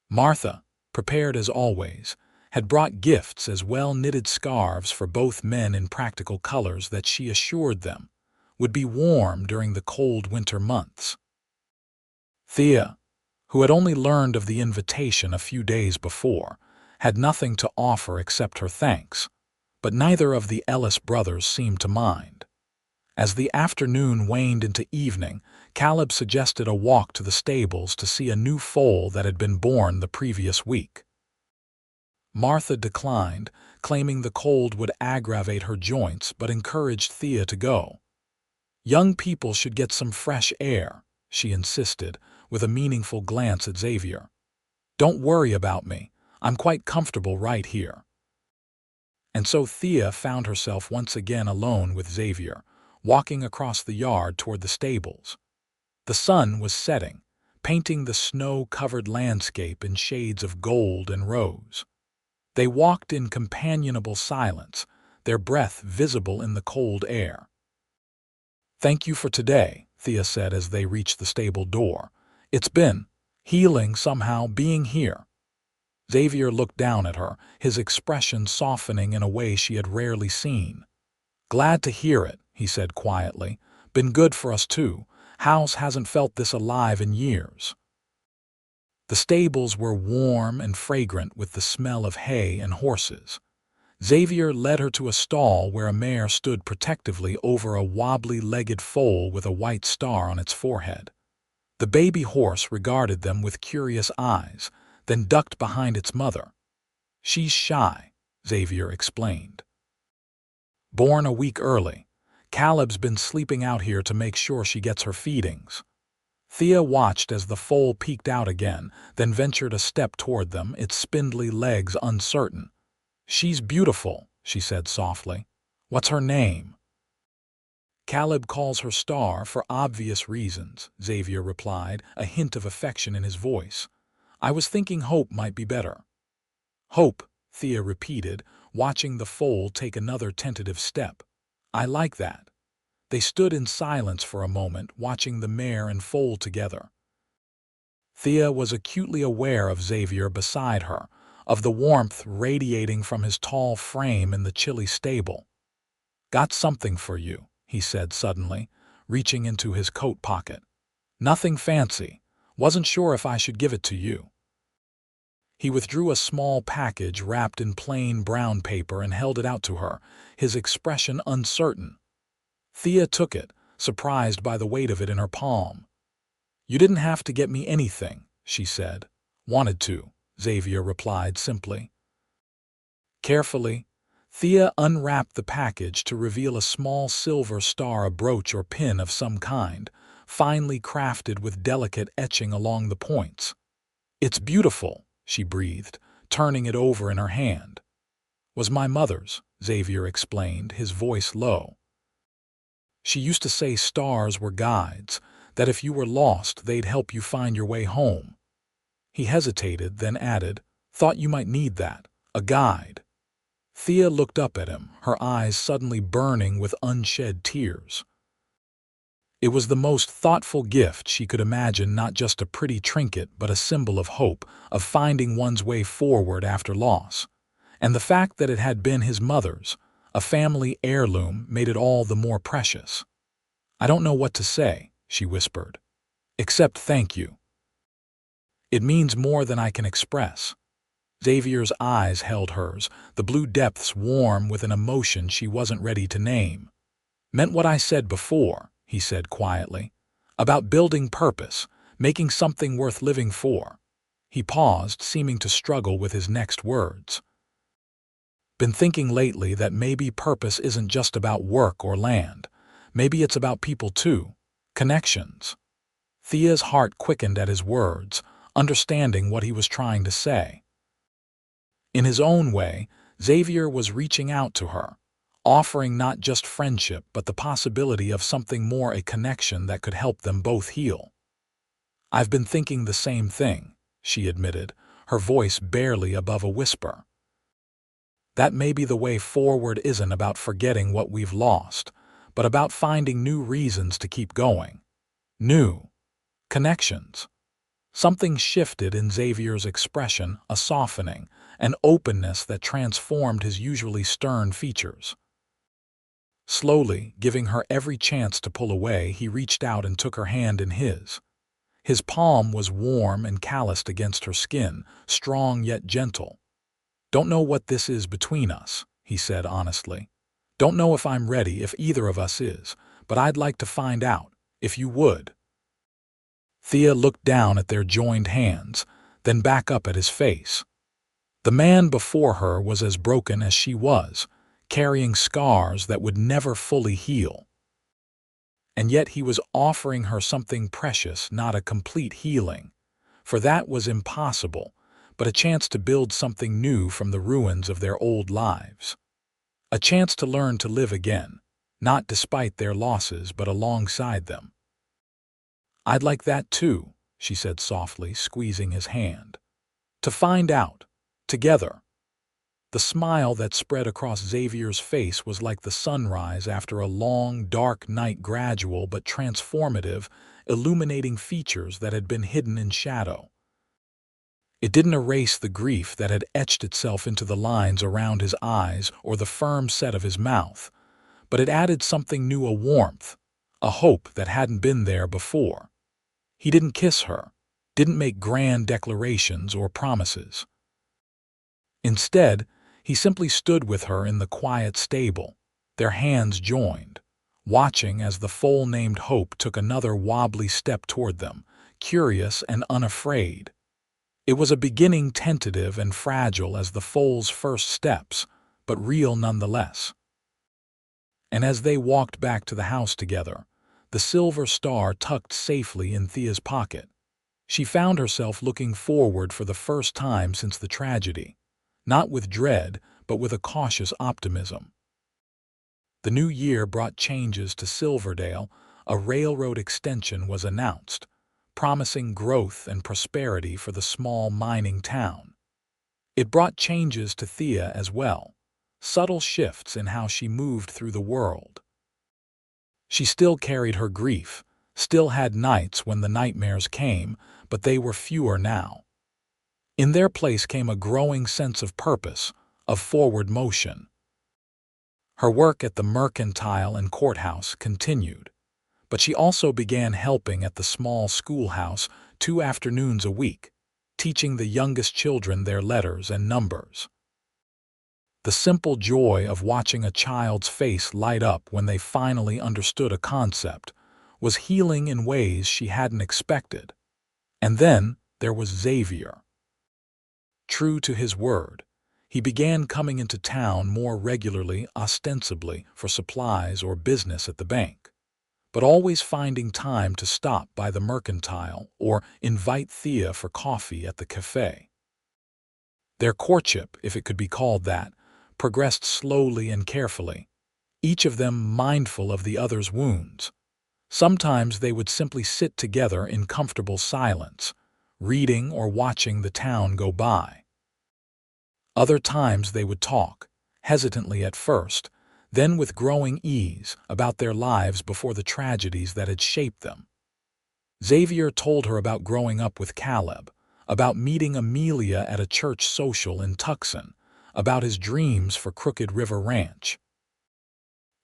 Martha, prepared as always, had brought gifts as well-knitted scarves for both men in practical colors that she assured them would be warm during the cold winter months. Thea, who had only learned of the invitation a few days before, had nothing to offer except her thanks, but neither of the Ellis brothers seemed to mind. As the afternoon waned into evening, Caleb suggested a walk to the stables to see a new foal that had been born the previous week. Martha declined, claiming the cold would aggravate her joints, but encouraged Thea to go. "Young people should get some fresh air," she insisted, with a meaningful glance at Xavier. "Don't worry about me. I'm quite comfortable right here." And so Thea found herself once again alone with Xavier, walking across the yard toward the stables. The sun was setting, painting the snow-covered landscape in shades of gold and rose. They walked in companionable silence, their breath visible in the cold air. "Thank you for today," Thea said as they reached the stable door. "It's been healing somehow being here." Xavier looked down at her, his expression softening in a way she had rarely seen. "Glad to hear it," he said quietly. "Been good for us too. House hasn't felt this alive in years." The stables were warm and fragrant with the smell of hay and horses. Xavier led her to a stall where a mare stood protectively over a wobbly-legged foal with a white star on its forehead. The baby horse regarded them with curious eyes, then ducked behind its mother. "She's shy," Xavier explained. "Born a week early. Caleb's been sleeping out here to make sure she gets her feedings." Thea watched as the foal peeked out again, then ventured a step toward them, its spindly legs uncertain. "She's beautiful," she said softly. "What's her name?" "Caleb calls her Star for obvious reasons," Xavier replied, a hint of affection in his voice. "I was thinking Hope might be better." "Hope," Thea repeated, watching the foal take another tentative step. "I like that." They stood in silence for a moment, watching the mare and foal together. Thea was acutely aware of Xavier beside her, of the warmth radiating from his tall frame in the chilly stable. "Got something for you," he said suddenly, reaching into his coat pocket. "Nothing fancy. Wasn't sure if I should give it to you." He withdrew a small package wrapped in plain brown paper and held it out to her, his expression uncertain. Thea took it, surprised by the weight of it in her palm. "You didn't have to get me anything," she said. "Wanted to," Xavier replied simply. Carefully, Thea unwrapped the package to reveal a small silver star, a brooch or pin of some kind, finely crafted with delicate etching along the points. "It's beautiful," she breathed, turning it over in her hand. "Was my mother's," Xavier explained, his voice low. "She used to say stars were guides, that if you were lost they'd help you find your way home." He hesitated, then added, "Thought you might need that, a guide." Thea looked up at him, her eyes suddenly burning with unshed tears. It was the most thoughtful gift she could imagine, not just a pretty trinket but a symbol of hope, of finding one's way forward after loss. And the fact that it had been his mother's, a family heirloom, made it all the more precious. "I don't know what to say," she whispered. "Except thank you. It means more than I can express." Xavier's eyes held hers, the blue depths warm with an emotion she wasn't ready to name. "Meant what I said before," he said quietly. "About building purpose, making something worth living for." He paused, seeming to struggle with his next words. "Been thinking lately that maybe purpose isn't just about work or land. Maybe it's about people too. Connections." Thea's heart quickened at his words, understanding what he was trying to say. In his own way, Xavier was reaching out to her, offering not just friendship but the possibility of something more, a connection that could help them both heal. "I've been thinking the same thing," she admitted, her voice barely above a whisper. "That maybe the way forward isn't about forgetting what we've lost, but about finding new reasons to keep going. New connections." Something shifted in Xavier's expression, a softening, an openness that transformed his usually stern features. Slowly, giving her every chance to pull away, he reached out and took her hand in his. His palm was warm and calloused against her skin, strong yet gentle. "Don't know what this is between us," he said honestly. "Don't know if I'm ready, if either of us is, but I'd like to find out, if you would." Thea looked down at their joined hands, then back up at his face. The man before her was as broken as she was, carrying scars that would never fully heal. And yet he was offering her something precious, not a complete healing, for that was impossible, but a chance to build something new from the ruins of their old lives. A chance to learn to live again, not despite their losses but alongside them. "I'd like that too," she said softly, squeezing his hand. "To find out, together." The smile that spread across Xavier's face was like the sunrise after a long, dark night, gradual but transformative, illuminating features that had been hidden in shadow. It didn't erase the grief that had etched itself into the lines around his eyes or the firm set of his mouth, but it added something new, a warmth, a hope that hadn't been there before. He didn't kiss her, didn't make grand declarations or promises. Instead, he simply stood with her in the quiet stable, their hands joined, watching as the foal named Hope took another wobbly step toward them, curious and unafraid. It was a beginning, tentative and fragile as the foal's first steps, but real nonetheless. And as they walked back to the house together, the silver star tucked safely in Thea's pocket, she found herself looking forward for the first time since the tragedy, not with dread, but with a cautious optimism. The new year brought changes to Silverdale. A railroad extension was announced, promising growth and prosperity for the small mining town. It brought changes to Thea as well, subtle shifts in how she moved through the world. She still carried her grief, still had nights when the nightmares came, but they were fewer now. In their place came a growing sense of purpose, of forward motion. Her work at the mercantile and courthouse continued, but she also began helping at the small schoolhouse 2 afternoons a week, teaching the youngest children their letters and numbers. The simple joy of watching a child's face light up when they finally understood a concept was healing in ways she hadn't expected. And then there was Xavier. True to his word, he began coming into town more regularly, ostensibly for supplies or business at the bank, but always finding time to stop by the mercantile or invite Thea for coffee at the cafe. Their courtship, if it could be called that, progressed slowly and carefully, each of them mindful of the other's wounds. Sometimes they would simply sit together in comfortable silence, reading or watching the town go by. Other times they would talk, hesitantly at first, then with growing ease, about their lives before the tragedies that had shaped them. Xavier told her about growing up with Caleb, about meeting Amelia at a church social in Tucson, about his dreams for Crooked River Ranch.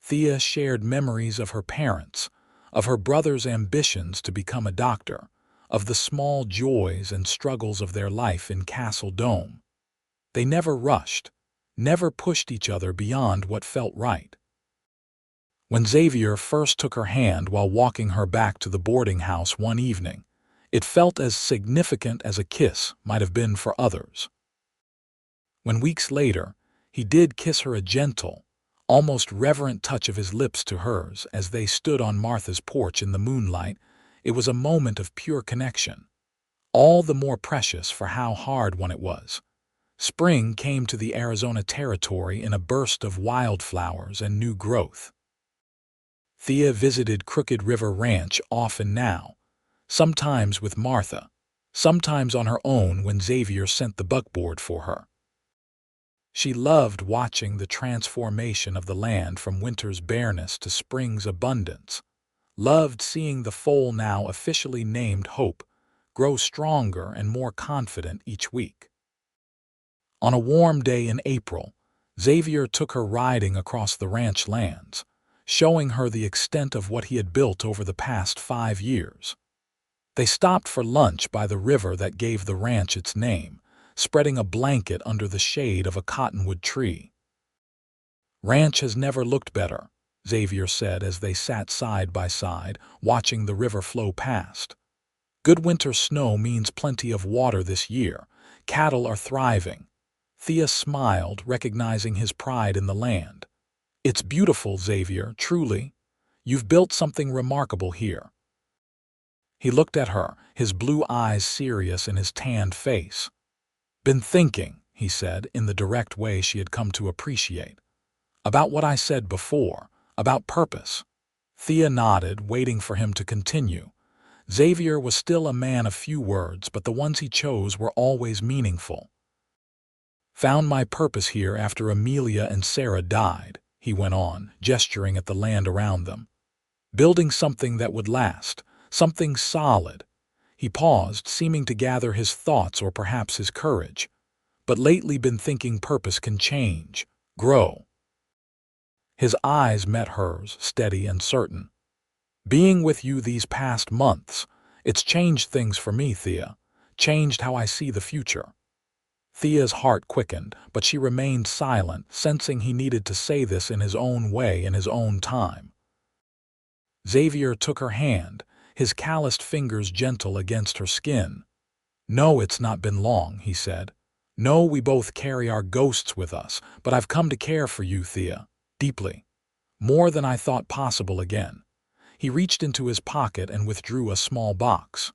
Thea shared memories of her parents, of her brother's ambitions to become a doctor, of the small joys and struggles of their life in Castle Dome. They never rushed, never pushed each other beyond what felt right. When Xavier first took her hand while walking her back to the boarding house one evening, it felt as significant as a kiss might have been for others. When weeks later, he did kiss her, a gentle, almost reverent touch of his lips to hers as they stood on Martha's porch in the moonlight, it was a moment of pure connection, all the more precious for how hard one it was. Spring came to the Arizona territory in a burst of wildflowers and new growth. Thea visited Crooked River Ranch often now, sometimes with Martha, sometimes on her own when Xavier sent the buckboard for her. She loved watching the transformation of the land from winter's bareness to spring's abundance, loved seeing the foal, now officially named Hope, grow stronger and more confident each week. On a warm day in April, Xavier took her riding across the ranch lands, showing her the extent of what he had built over the past 5 years. They stopped for lunch by the river that gave the ranch its name, spreading a blanket under the shade of a cottonwood tree. "Ranch has never looked better," Xavier said as they sat side by side, watching the river flow past. "Good winter snow means plenty of water this year. Cattle are thriving." Thea smiled, recognizing his pride in the land. "It's beautiful, Xavier, truly. You've built something remarkable here." He looked at her, his blue eyes serious in his tanned face. "Been thinking," he said, in the direct way she had come to appreciate. "About what I said before, about purpose." Thea nodded, waiting for him to continue. Xavier was still a man of few words, but the ones he chose were always meaningful. "Found my purpose here after Amelia and Sarah died," he went on, gesturing at the land around them. "Building something that would last, something solid." He paused, seeming to gather his thoughts or perhaps his courage. "But lately been thinking purpose can change, grow." His eyes met hers, steady and certain. "Being with you these past months, it's changed things for me, Thea, changed how I see the future." Thea's heart quickened, but she remained silent, sensing he needed to say this in his own way, in his own time. Xavier took her hand, his calloused fingers gentle against her skin. "No, it's not been long," he said. "No, we both carry our ghosts with us, but I've come to care for you, Thea, deeply. More than I thought possible again." He reached into his pocket and withdrew a small box.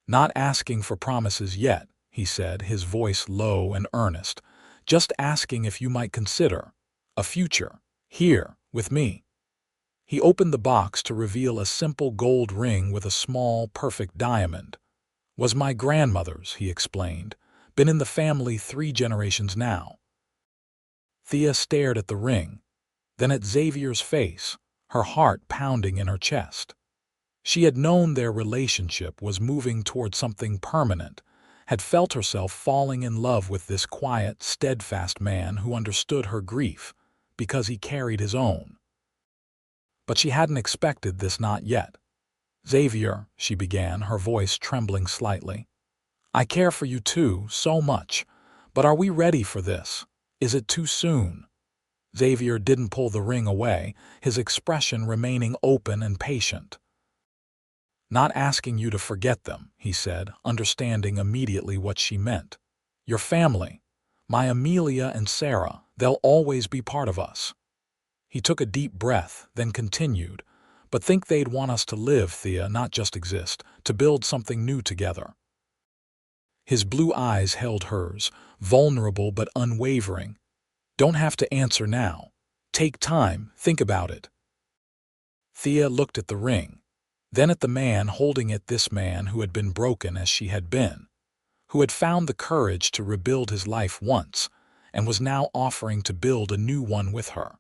"Not asking for promises yet," he said, his voice low and earnest. "Just asking if you might consider a future here with me." He opened the box to reveal a simple gold ring with a small, perfect diamond. "Was my grandmother's," he explained. "Been in the family 3 generations now." Thea stared at the ring, then at Xavier's face, her heart pounding in her chest. She had known their relationship was moving toward something permanent, had felt herself falling in love with this quiet, steadfast man who understood her grief because he carried his own. But she hadn't expected this, not yet. "Xavier," she began, her voice trembling slightly, "I care for you too, so much, but are we ready for this? Is it too soon?" Xavier didn't pull the ring away, his expression remaining open and patient. "Not asking you to forget them," he said, understanding immediately what she meant. "Your family, my Amelia and Sarah, they'll always be part of us." He took a deep breath, then continued, "But think they'd want us to live, Thea, not just exist, to build something new together." His blue eyes held hers, vulnerable but unwavering. "Don't have to answer now. Take time, think about it." Thea looked at the ring, then at the man holding it, this man who had been broken as she had been, who had found the courage to rebuild his life once, and was now offering to build a new one with her.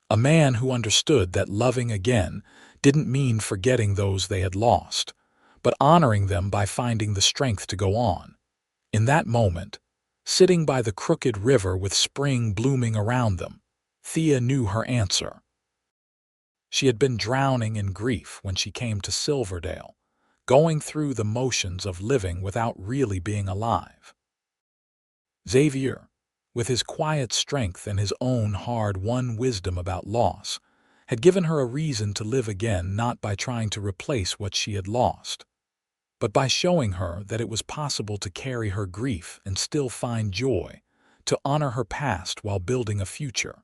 A man who understood that loving again didn't mean forgetting those they had lost, but honoring them by finding the strength to go on. In that moment, sitting by the crooked river with spring blooming around them, Thea knew her answer. She had been drowning in grief when she came to Silverdale, going through the motions of living without really being alive. Xavier, with his quiet strength and his own hard-won wisdom about loss, had given her a reason to live again, not by trying to replace what she had lost, but by showing her that it was possible to carry her grief and still find joy, to honor her past while building a future.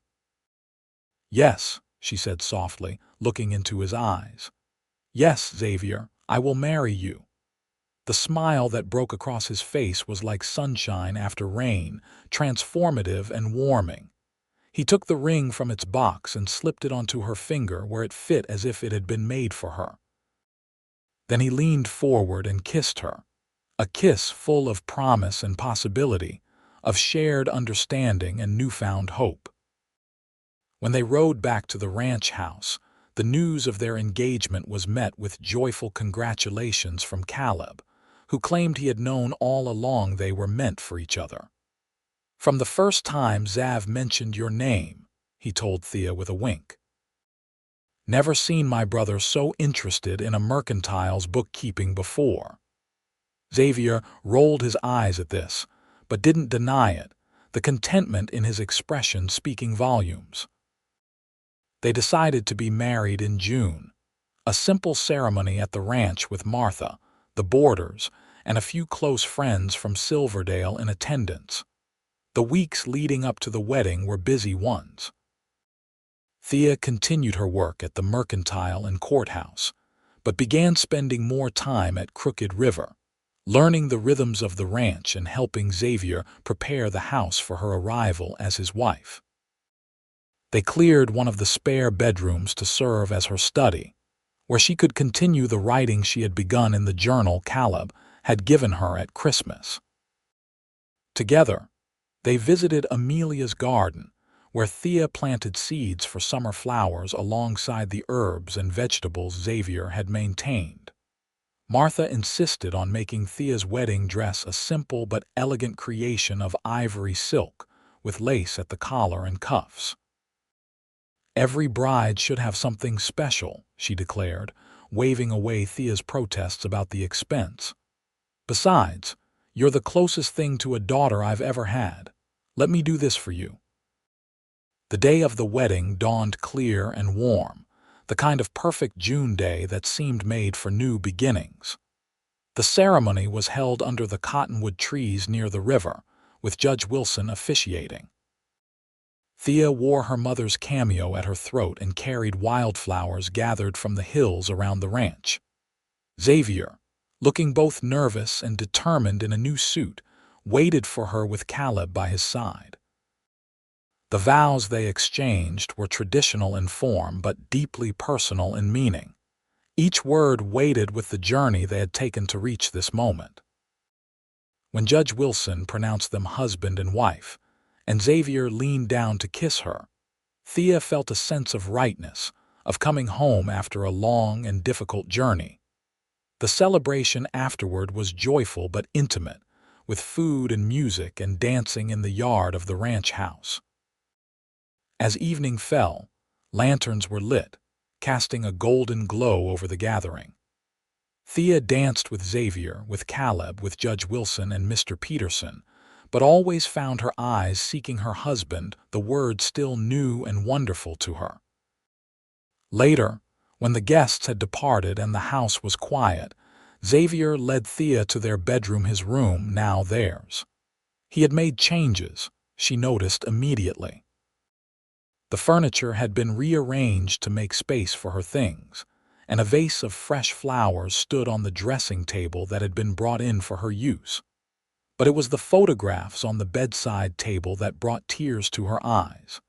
"Yes," she said softly, looking into his eyes. "Yes, Xavier, I will marry you." The smile that broke across his face was like sunshine after rain, transformative and warming. He took the ring from its box and slipped it onto her finger where it fit as if it had been made for her. Then he leaned forward and kissed her, a kiss full of promise and possibility, of shared understanding and newfound hope. When they rode back to the ranch house, the news of their engagement was met with joyful congratulations from Caleb, who claimed he had known all along they were meant for each other. "From the first time Xav mentioned your name," he told Thea with a wink. "Never seen my brother so interested in a mercantile's bookkeeping before." Xavier rolled his eyes at this, but didn't deny it, the contentment in his expression speaking volumes. They decided to be married in June, a simple ceremony at the ranch with Martha, the boarders, and a few close friends from Silverdale in attendance. The weeks leading up to the wedding were busy ones. Thea continued her work at the mercantile and courthouse, but began spending more time at Crooked River, learning the rhythms of the ranch and helping Xavier prepare the house for her arrival as his wife. They cleared one of the spare bedrooms to serve as her study, where she could continue the writing she had begun in the journal Caleb had given her at Christmas. Together, they visited Amelia's garden, where Thea planted seeds for summer flowers alongside the herbs and vegetables Xavier had maintained. Martha insisted on making Thea's wedding dress a simple but elegant creation of ivory silk, with lace at the collar and cuffs. "Every bride should have something special," she declared, waving away Thea's protests about the expense. "Besides, you're the closest thing to a daughter I've ever had. Let me do this for you." The day of the wedding dawned clear and warm, the kind of perfect June day that seemed made for new beginnings. The ceremony was held under the cottonwood trees near the river, with Judge Wilson officiating. Thea wore her mother's cameo at her throat and carried wildflowers gathered from the hills around the ranch. Xavier, looking both nervous and determined in a new suit, waited for her with Caleb by his side. The vows they exchanged were traditional in form but deeply personal in meaning. Each word weighted with the journey they had taken to reach this moment. When Judge Wilson pronounced them husband and wife, and Xavier leaned down to kiss her, Thea felt a sense of rightness, of coming home after a long and difficult journey. The celebration afterward was joyful but intimate, with food and music and dancing in the yard of the ranch house. As evening fell, lanterns were lit, casting a golden glow over the gathering. Thea danced with Xavier, with Caleb, with Judge Wilson and Mr. Peterson, but always found her eyes seeking her husband, the word still new and wonderful to her. Later, when the guests had departed and the house was quiet, Xavier led Thea to their bedroom, his room, now theirs. He had made changes, she noticed immediately. The furniture had been rearranged to make space for her things, and a vase of fresh flowers stood on the dressing table that had been brought in for her use. But it was the photographs on the bedside table that brought tears to her eyes.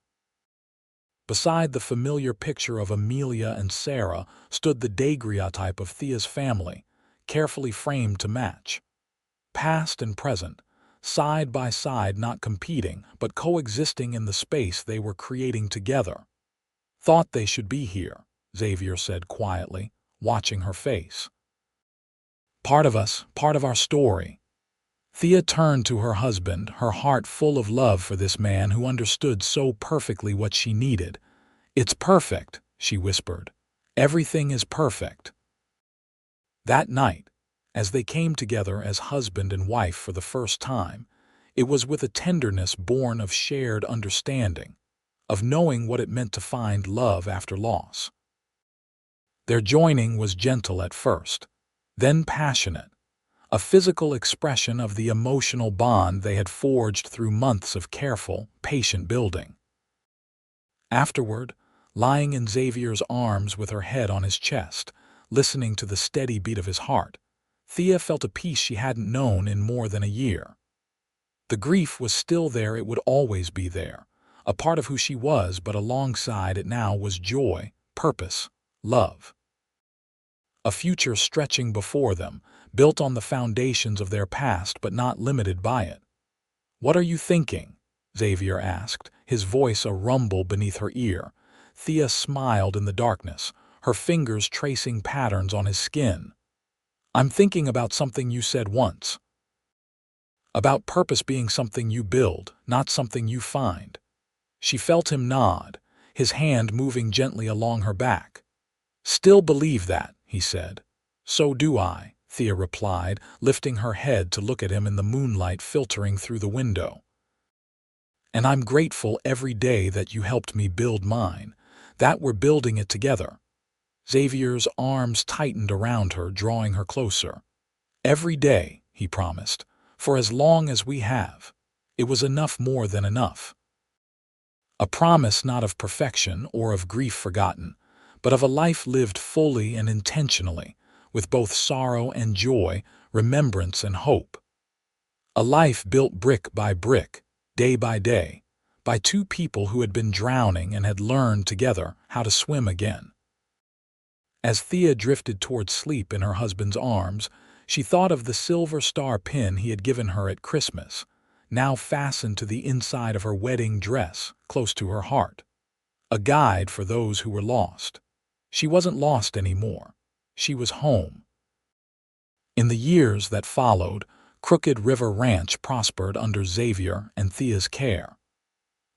Beside the familiar picture of Amelia and Sarah stood the daguerreotype of Thea's family, carefully framed to match. Past and present, side by side, not competing, but coexisting in the space they were creating together. "Thought they should be here," Xavier said quietly, watching her face. "Part of us, part of our story." Thea turned to her husband, her heart full of love for this man who understood so perfectly what she needed. "It's perfect," she whispered. "Everything is perfect." That night, as they came together as husband and wife for the first time, it was with a tenderness born of shared understanding, of knowing what it meant to find love after loss. Their joining was gentle at first, then passionate, a physical expression of the emotional bond they had forged through months of careful, patient building. Afterward, lying in Xavier's arms with her head on his chest, listening to the steady beat of his heart, Thea felt a peace she hadn't known in more than a year. The grief was still there, it would always be there, a part of who she was, but alongside it now was joy, purpose, love. A future stretching before them, built on the foundations of their past but not limited by it. "What are you thinking?" Xavier asked, his voice a rumble beneath her ear. Thea smiled in the darkness, her fingers tracing patterns on his skin. "I'm thinking about something you said once. About purpose being something you build, not something you find." She felt him nod, his hand moving gently along her back. "Still believe that," he said. "So do I," Thea replied, lifting her head to look at him in the moonlight filtering through the window. "And I'm grateful every day that you helped me build mine, that we're building it together." Xavier's arms tightened around her, drawing her closer. "Every day," he promised, "for as long as we have." It was enough, more than enough. A promise not of perfection or of grief forgotten, but of a life lived fully and intentionally, with both sorrow and joy, remembrance and hope. A life built brick by brick, day by day, by two people who had been drowning and had learned together how to swim again. As Thea drifted toward sleep in her husband's arms, she thought of the silver star pin he had given her at Christmas, now fastened to the inside of her wedding dress, close to her heart. A guide for those who were lost. She wasn't lost anymore. She was home. In the years that followed, Crooked River Ranch prospered under Xavier and Thea's care.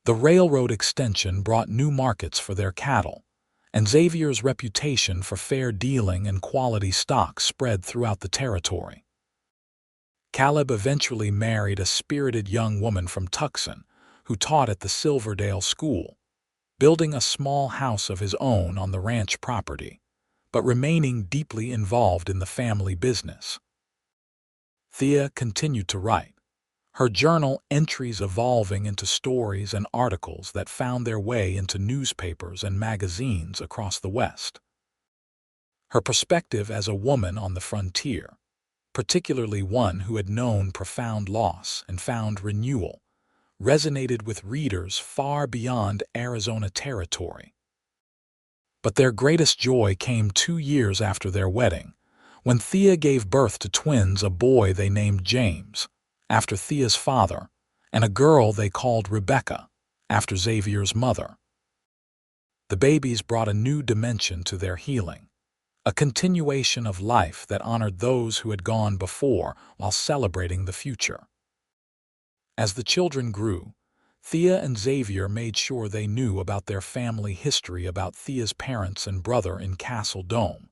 The railroad extension brought new markets for their cattle, and Xavier's reputation for fair dealing and quality stock spread throughout the territory. Caleb eventually married a spirited young woman from Tucson who taught at the Silverdale school, building a small house of his own on the ranch property, but remaining deeply involved in the family business. Thea continued to write, her journal entries evolving into stories and articles that found their way into newspapers and magazines across the West. Her perspective as a woman on the frontier, particularly one who had known profound loss and found renewal, resonated with readers far beyond Arizona territory. But their greatest joy came 2 years after their wedding, when Thea gave birth to twins, a boy they named James, after Thea's father, and a girl they called Rebecca, after Xavier's mother. The babies brought a new dimension to their healing, a continuation of life that honored those who had gone before while celebrating the future. As the children grew, Thea and Xavier made sure they knew about their family history, about Thea's parents and brother in Castle Dome,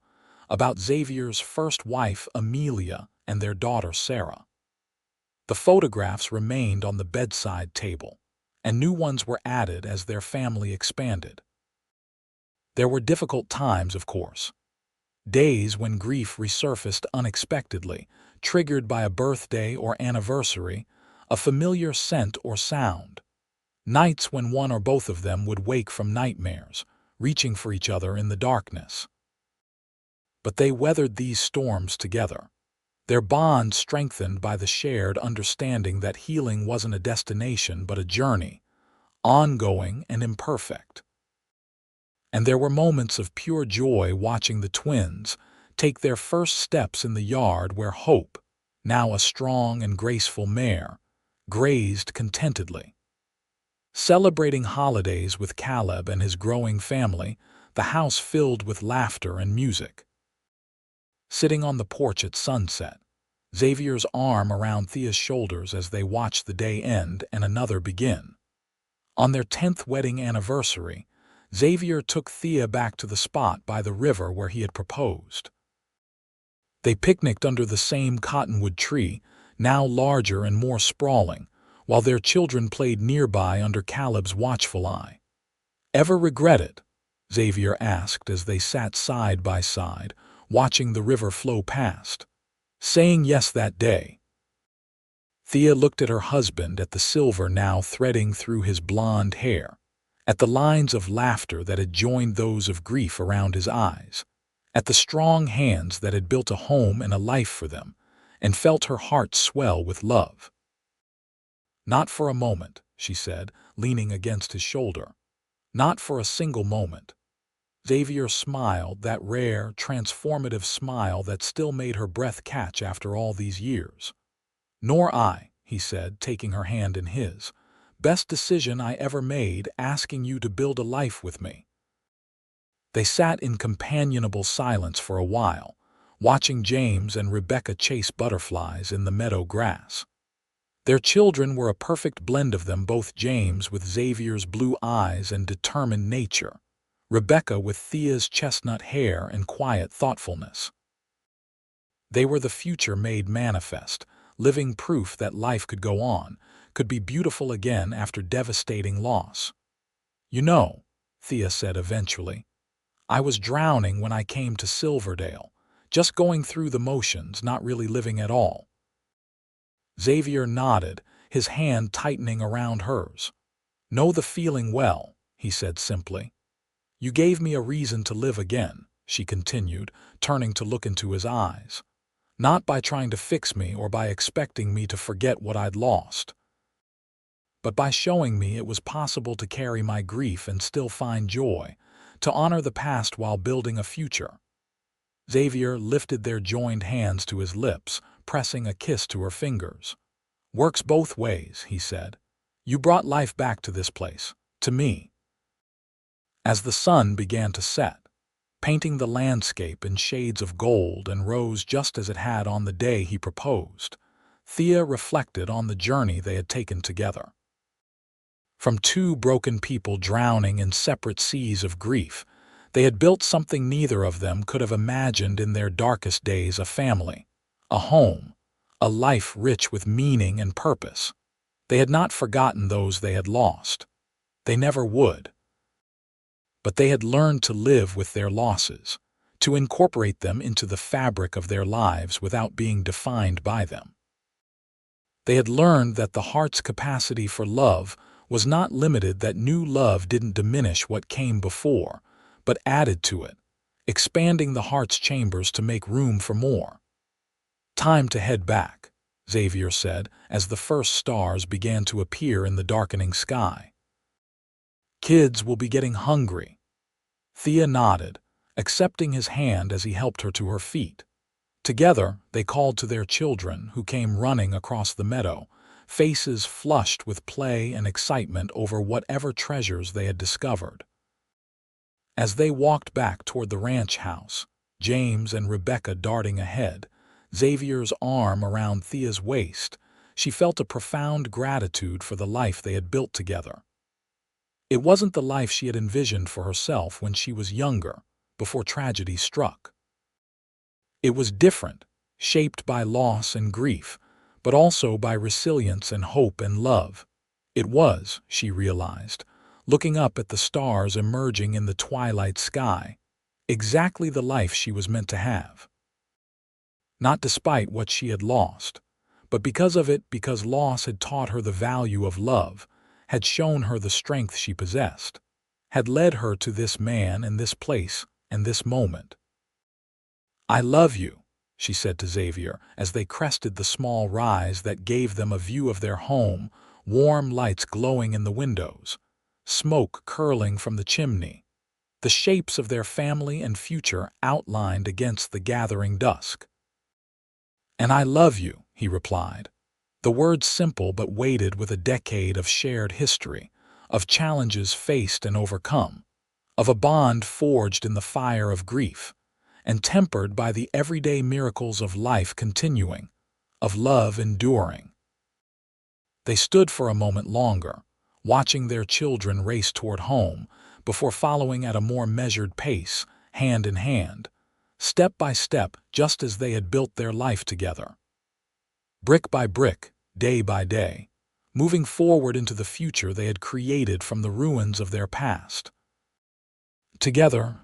about Xavier's first wife, Amelia, and their daughter, Sarah. The photographs remained on the bedside table, and new ones were added as their family expanded. There were difficult times, of course. Days when grief resurfaced unexpectedly, triggered by a birthday or anniversary, a familiar scent or sound. Nights when one or both of them would wake from nightmares, reaching for each other in the darkness. But they weathered these storms together, their bond strengthened by the shared understanding that healing wasn't a destination but a journey, ongoing and imperfect. And there were moments of pure joy watching the twins take their first steps in the yard where Hope, now a strong and graceful mare, grazed contentedly. Celebrating holidays with Caleb and his growing family, the house filled with laughter and music. Sitting on the porch at sunset, Xavier's arm around Thea's shoulders as they watched the day end and another begin. On their 10th wedding anniversary, Xavier took Thea back to the spot by the river where he had proposed. They picnicked under the same cottonwood tree, now larger and more sprawling, while their children played nearby under Caleb's watchful eye. "Ever regret it?" Xavier asked as they sat side by side, watching the river flow past. "Saying yes that day." Thea looked at her husband, at the silver now threading through his blonde hair, at the lines of laughter that had joined those of grief around his eyes, at the strong hands that had built a home and a life for them, and felt her heart swell with love. "Not for a moment," she said, leaning against his shoulder. "Not for a single moment." Xavier smiled, that rare, transformative smile that still made her breath catch after all these years. "Nor I," he said, taking her hand in his. "Best decision I ever made, asking you to build a life with me." They sat in companionable silence for a while, watching James and Rebecca chase butterflies in the meadow grass. Their children were a perfect blend of them, both James with Xavier's blue eyes and determined nature, Rebecca with Thea's chestnut hair and quiet thoughtfulness. They were the future made manifest, living proof that life could go on, could be beautiful again after devastating loss. "You know," Thea said eventually, "I was drowning when I came to Silverdale, just going through the motions, not really living at all." Xavier nodded, his hand tightening around hers. "Know the feeling well," he said simply. "You gave me a reason to live again," she continued, turning to look into his eyes. "Not by trying to fix me or by expecting me to forget what I'd lost, but by showing me it was possible to carry my grief and still find joy, to honor the past while building a future." Xavier lifted their joined hands to his lips, pressing a kiss to her fingers. "Works both ways," he said. "You brought life back to this place, to me." As the sun began to set, painting the landscape in shades of gold and rose just as it had on the day he proposed, Thea reflected on the journey they had taken together. From two broken people drowning in separate seas of grief, they had built something neither of them could have imagined in their darkest days: a family, a home, a life rich with meaning and purpose. They had not forgotten those they had lost. They never would. But they had learned to live with their losses, to incorporate them into the fabric of their lives without being defined by them. They had learned that the heart's capacity for love was not limited, that new love didn't diminish what came before, but added to it, expanding the heart's chambers to make room for more. "Time to head back," Xavier said as the first stars began to appear in the darkening sky. "Kids will be getting hungry." Thea nodded, accepting his hand as he helped her to her feet. Together, they called to their children, who came running across the meadow, faces flushed with play and excitement over whatever treasures they had discovered. As they walked back toward the ranch house, James and Rebecca darting ahead, Xavier's arm around Thea's waist, she felt a profound gratitude for the life they had built together. It wasn't the life she had envisioned for herself when she was younger, before tragedy struck. It was different, shaped by loss and grief, but also by resilience and hope and love. It was, she realized, looking up at the stars emerging in the twilight sky, exactly the life she was meant to have. Not despite what she had lost, but because of it, because loss had taught her the value of love, had shown her the strength she possessed, had led her to this man and this place and this moment. "I love you," she said to Xavier as they crested the small rise that gave them a view of their home, warm lights glowing in the windows, smoke curling from the chimney, the shapes of their family and future outlined against the gathering dusk. "And I love you," he replied. The words simple but weighted with a decade of shared history, of challenges faced and overcome, of a bond forged in the fire of grief, and tempered by the everyday miracles of life continuing, of love enduring. They stood for a moment longer, watching their children race toward home, before following at a more measured pace, hand in hand, step by step, just as they had built their life together. Brick by brick, day by day, moving forward into the future they had created from the ruins of their past. Together,